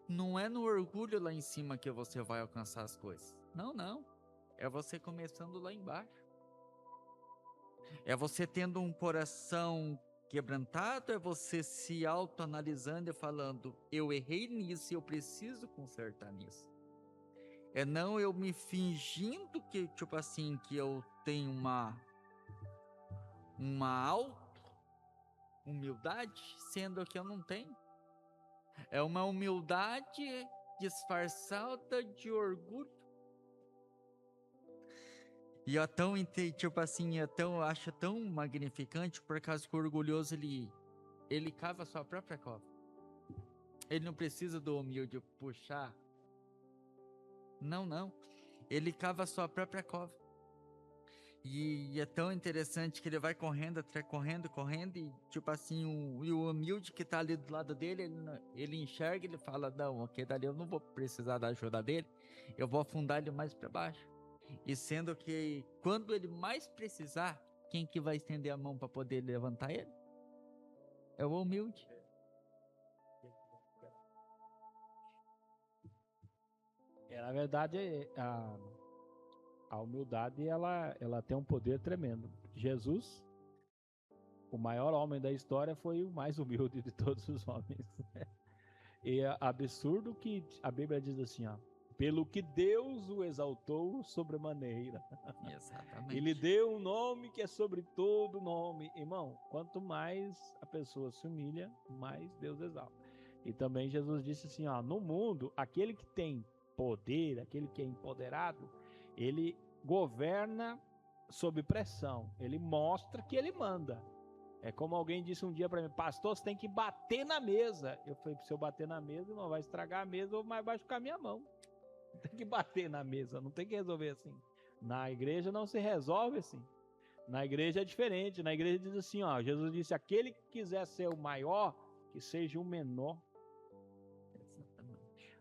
não é no orgulho lá em cima que você vai alcançar as coisas. Não, não. É você começando lá embaixo. É você tendo um coração quebrantado, é você se autoanalisando e falando, eu errei nisso e eu preciso consertar nisso. É não eu me fingindo que, tipo assim, que eu tenho uma auto-humildade, sendo que eu não tenho. É uma humildade disfarçada de orgulho. E é tão, tipo assim, eu acho tão magnificante, por causa que o orgulhoso, ele cava a sua própria cova. Ele não precisa do humilde puxar. Não, não. Ele cava a sua própria cova. E é tão interessante que ele vai correndo, correndo, e tipo assim, o humilde que tá ali do lado dele, ele enxerga, ele fala, não, ok, dali eu não vou precisar da ajuda dele, eu vou afundar ele mais para baixo. E sendo que quando ele mais precisar, quem que vai estender a mão para poder levantar ele? É o humilde. Na verdade, a humildade, ela tem um poder tremendo. Jesus, o maior homem da história, foi o mais humilde de todos os homens. E é absurdo que a Bíblia diz assim, ó, pelo que Deus o exaltou sobremaneira. Exatamente. Ele deu um nome que é sobre todo nome. Irmão, quanto mais a pessoa se humilha, mais Deus exalta. E também Jesus disse assim, ó, no mundo, aquele que tem poder, aquele que é empoderado, ele governa sob pressão. Ele mostra que ele manda. É como alguém disse um dia para mim, pastor, você tem que bater na mesa. Eu falei, se eu bater na mesa, não vai estragar a mesa, mas vai ficar minha mão. Tem que bater na mesa, não tem que resolver assim. Na igreja não se resolve assim. Na igreja é diferente. Na igreja diz assim, ó, Jesus disse, aquele que quiser ser o maior, que seja o menor.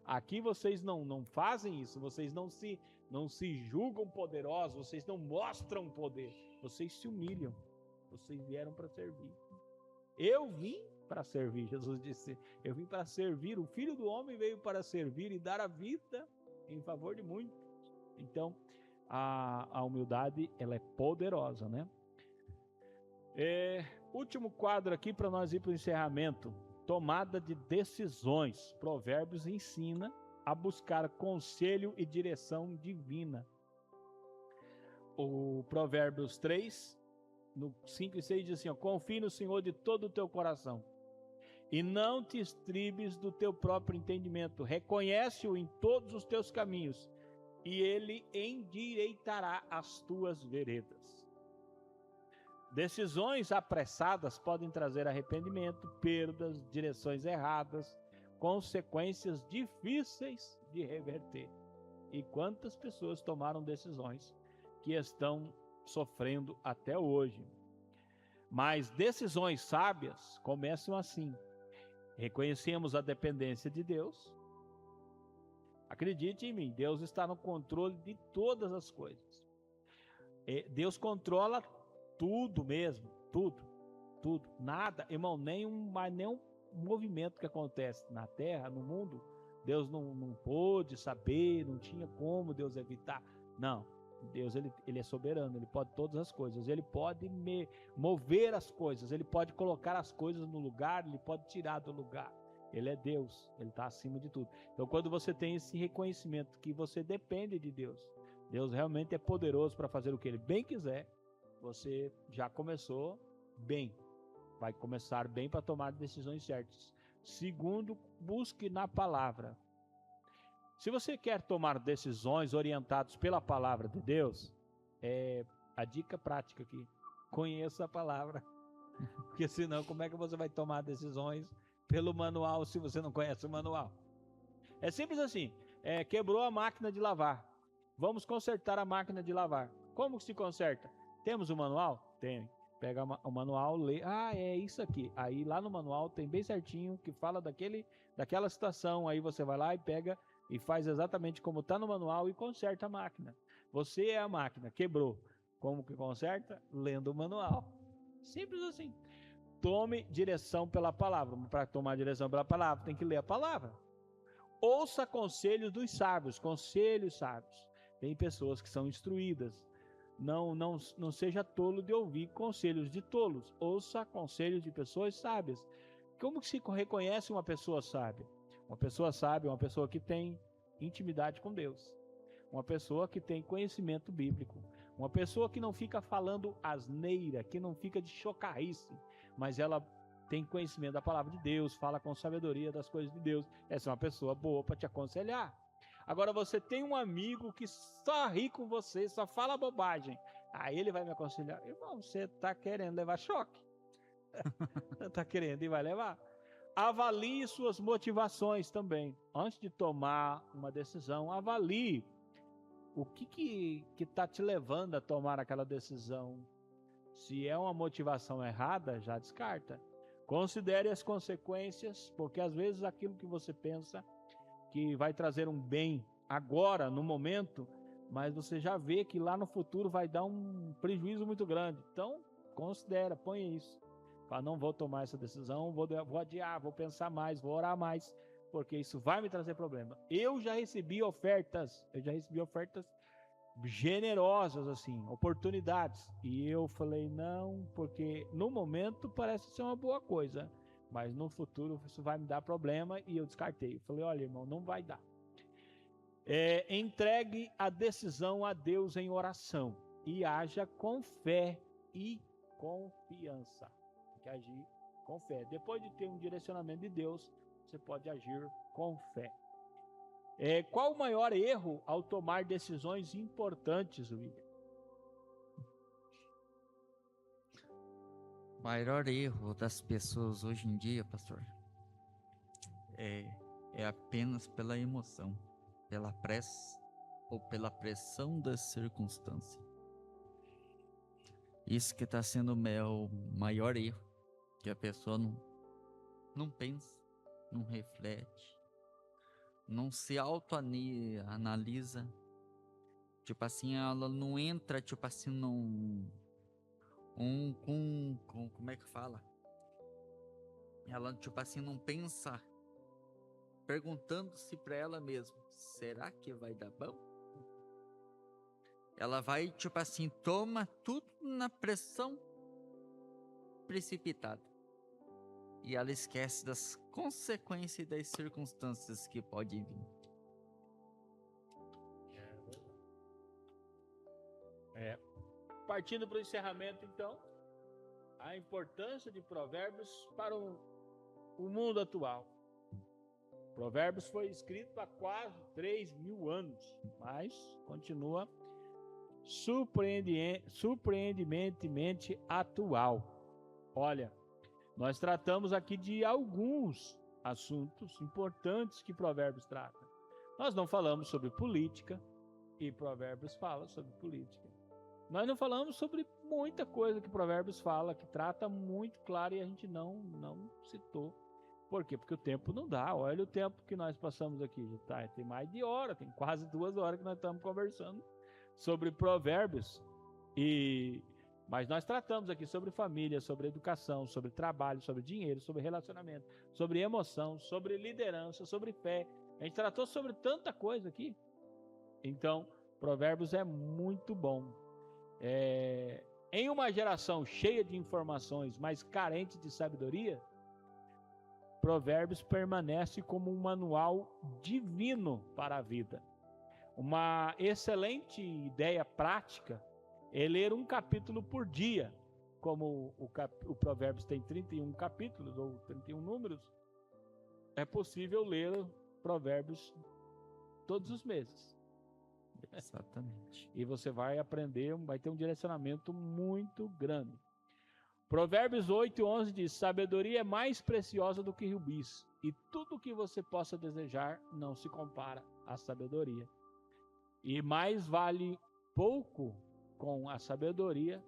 Aqui vocês não fazem isso, vocês não se julgam poderosos, vocês não mostram poder, vocês se humilham, vocês vieram para servir. Eu vim para servir, Jesus disse, eu vim para servir, o Filho do Homem veio para servir e dar a vida em favor de muitos. Então, a humildade, ela é poderosa, né? Último quadro aqui para nós ir para o encerramento. Tomada de decisões. Provérbios ensina a buscar conselho e direção divina. O Provérbios 3, no 5 e 6 diz assim, ó, confie no Senhor de todo o teu coração e não te estribes do teu próprio entendimento. Reconhece-o em todos os teus caminhos e ele endireitará as tuas veredas. Decisões apressadas podem trazer arrependimento, perdas, direções erradas, consequências difíceis de reverter. E quantas pessoas tomaram decisões que estão sofrendo até hoje. Mas decisões sábias começam assim. Reconhecemos a dependência de Deus. Acredite em mim, Deus está no controle de todas as coisas. Deus controla tudo mesmo, tudo, nada, irmão, nenhum movimento que acontece na terra, no mundo, Deus não pôde saber, não tinha como Deus evitar. Não, Deus ele é soberano, ele pode todas as coisas, ele pode mover as coisas, ele pode colocar as coisas no lugar, ele pode tirar do lugar. Ele é Deus, ele está acima de tudo. Então, quando você tem esse reconhecimento que você depende de Deus, Deus realmente é poderoso para fazer o que Ele bem quiser. Você já começou bem. Vai começar bem para tomar decisões certas. Segundo, busque na palavra. Se você quer tomar decisões orientadas pela palavra de Deus, a dica prática aqui, conheça a palavra. Porque senão, como é que você vai tomar decisões pelo manual se você não conhece o manual? É simples assim, quebrou a máquina de lavar. Vamos consertar a máquina de lavar. Como que se conserta? Temos o manual? Tem. Pega o manual, lê. É isso aqui. Aí lá no manual tem bem certinho que fala daquela situação. Aí você vai lá e pega e faz exatamente como está no manual e conserta a máquina. Você é a máquina, quebrou. Como que conserta? Lendo o manual. Simples assim. Tome direção pela palavra. Para tomar direção pela palavra, tem que ler a palavra. Ouça conselhos dos sábios, conselhos sábios. Tem pessoas que são instruídas. Não seja tolo de ouvir conselhos de tolos. Ouça conselhos de pessoas sábias. Como que se reconhece uma pessoa sábia? Uma pessoa sábia é uma pessoa que tem intimidade com Deus. Uma pessoa que tem conhecimento bíblico. Uma pessoa que não fica falando asneira, que não fica de chocarrice, mas ela tem conhecimento da palavra de Deus, fala com sabedoria das coisas de Deus. Essa é uma pessoa boa para te aconselhar. Agora você tem um amigo que só ri com você, só fala bobagem. Aí ele vai me aconselhar. Irmão, você está querendo levar choque. Você está querendo e vai levar. Avalie suas motivações também. Antes de tomar uma decisão, avalie o que está te levando a tomar aquela decisão. Se é uma motivação errada, já descarta. Considere as consequências, porque às vezes aquilo que você pensa que vai trazer um bem agora, no momento, mas você já vê que lá no futuro vai dar um prejuízo muito grande. Então, considera, põe isso. Fala, não vou tomar essa decisão, vou adiar, vou pensar mais, vou orar mais, porque isso vai me trazer problema. Eu já recebi ofertas generosas, assim, oportunidades. E eu falei, não, porque no momento parece ser uma boa coisa, mas no futuro isso vai me dar problema, e eu descartei. Eu falei, olha, irmão, não vai dar. Entregue a decisão a Deus em oração e haja com fé e confiança. Tem que agir com fé. Depois de ter um direcionamento de Deus, você pode agir com fé. Qual o maior erro ao tomar decisões importantes, William? O maior erro das pessoas hoje em dia, pastor, é apenas pela emoção, pela pressa ou pela pressão das circunstâncias. Isso que está sendo o maior erro, que a pessoa não pensa, não reflete, não se autoanalisa, tipo assim, ela não entra, tipo assim, como é que fala? Ela, tipo assim, não pensa, perguntando-se para ela mesma, será que vai dar bom? Ela vai, tipo assim, toma tudo na pressão precipitada. E ela esquece das consequências e das circunstâncias que podem vir. Partindo para o encerramento, então, a importância de Provérbios para o mundo atual. Provérbios foi escrito há quase 3.000 anos, mas continua surpreendentemente atual. Olha, nós tratamos aqui de alguns assuntos importantes que Provérbios trata. Nós não falamos sobre política, e Provérbios fala sobre política. Nós não falamos sobre muita coisa que Provérbios fala, que trata muito claro, e a gente não citou. Por quê? Porque o tempo não dá. Olha o tempo que nós passamos aqui. Já tem mais de hora, tem quase 2 horas que nós estamos conversando sobre Provérbios. Mas nós tratamos aqui sobre família, sobre educação, sobre trabalho, sobre dinheiro, sobre relacionamento, sobre emoção, sobre liderança, sobre fé. A gente tratou sobre tanta coisa aqui. Então, Provérbios é muito bom. Em uma geração cheia de informações, mas carente de sabedoria, Provérbios permanece como um manual divino para a vida. Uma excelente ideia prática é ler um capítulo por dia. Como o Provérbios tem 31 capítulos ou 31 números, é possível ler Provérbios todos os meses. Exatamente. E você vai aprender, vai ter um direcionamento muito grande. Provérbios 8:11 diz: sabedoria é mais preciosa do que rubis, e tudo que você possa desejar não se compara à sabedoria. E mais vale pouco com a sabedoria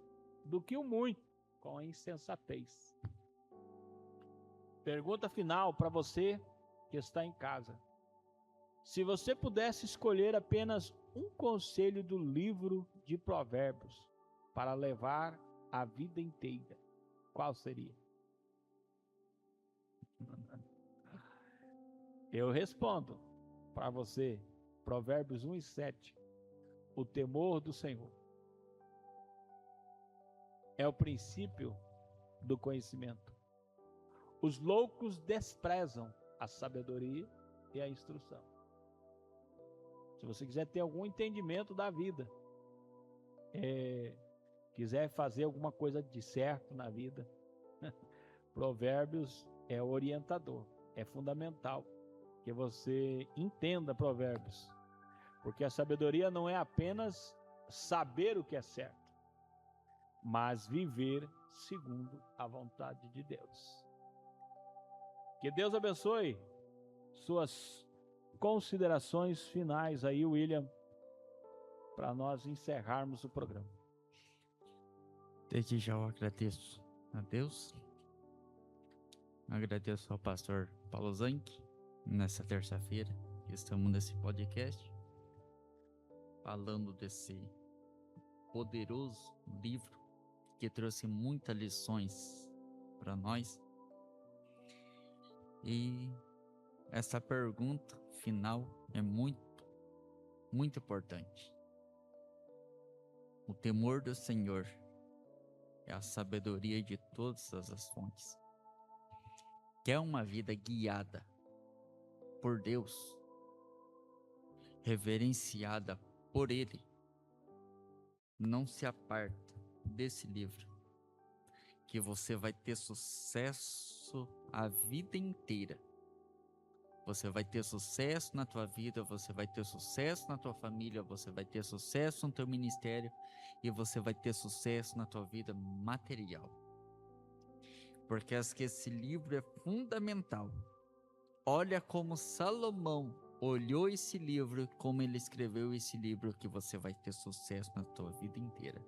do que o muito com a insensatez. Pergunta final para você que está em casa. Se você pudesse escolher apenas um conselho do livro de Provérbios para levar a vida inteira, qual seria? Eu respondo para você, Provérbios 1:7. O temor do Senhor é o princípio do conhecimento. Os loucos desprezam a sabedoria e a instrução. Se você quiser ter algum entendimento da vida, quiser fazer alguma coisa de certo na vida, Provérbios é orientador, é fundamental que você entenda Provérbios, porque a sabedoria não é apenas saber o que é certo, mas viver segundo a vontade de Deus. Que Deus abençoe suas considerações finais aí, William, para nós encerrarmos o programa. Desde já eu agradeço a Deus, agradeço ao pastor Paulo Zanck, nessa terça-feira, que estamos nesse podcast, falando desse poderoso livro que trouxe muitas lições para nós. E essa pergunta final é muito, muito importante. O temor do Senhor é a sabedoria de todas as fontes. Quer uma vida guiada por Deus, reverenciada por Ele, não se aparta desse livro, que você vai ter sucesso a vida inteira. Você vai ter sucesso na tua vida, você vai ter sucesso na tua família, você vai ter sucesso no teu ministério e você vai ter sucesso na tua vida material. Porque acho que esse livro é fundamental. Olha como Salomão olhou esse livro, como ele escreveu esse livro, que você vai ter sucesso na tua vida inteira.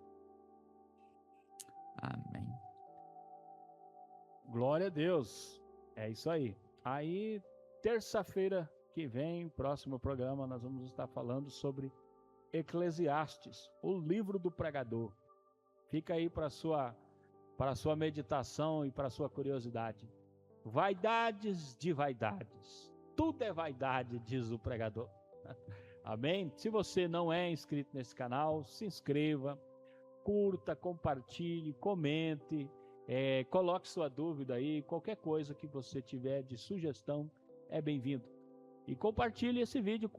Amém. Glória a Deus. É isso aí. Aí, terça-feira que vem, próximo programa, nós vamos estar falando sobre Eclesiastes, o livro do pregador. Fica aí para a sua meditação e para a sua curiosidade. Vaidades de vaidades. Tudo é vaidade, diz o pregador. Amém? Se você não é inscrito nesse canal, se inscreva, curta, compartilhe, comente, coloque sua dúvida aí, qualquer coisa que você tiver de sugestão é bem-vindo. E compartilhe esse vídeo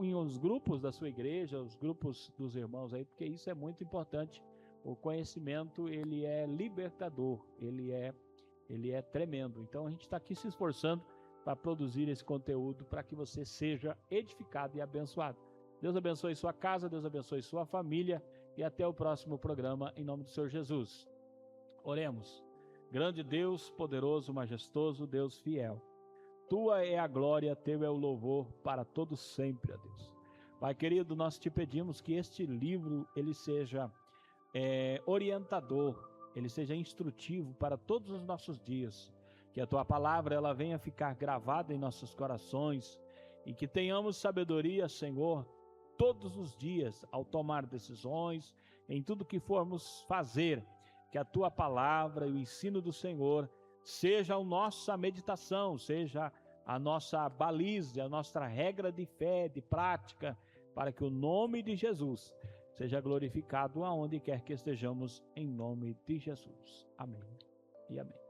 em os grupos da sua igreja, os grupos dos irmãos aí, porque isso é muito importante. O conhecimento, ele é libertador, ele é tremendo. Então a gente está aqui se esforçando para produzir esse conteúdo para que você seja edificado e abençoado. Deus abençoe sua casa, Deus abençoe sua família e até o próximo programa, em nome do Senhor Jesus. Oremos. Grande Deus, poderoso, majestoso, Deus fiel. Tua é a glória, teu é o louvor para todos sempre, ó Deus. Pai querido, nós te pedimos que este livro ele seja orientador, ele seja instrutivo para todos os nossos dias. Que a tua palavra ela venha ficar gravada em nossos corações e que tenhamos sabedoria, Senhor, todos os dias ao tomar decisões, em tudo que formos fazer. Que a tua palavra e o ensino do Senhor seja a nossa meditação, seja a nossa baliza, a nossa regra de fé, de prática, para que o nome de Jesus seja glorificado aonde quer que estejamos, em nome de Jesus. Amém e amém.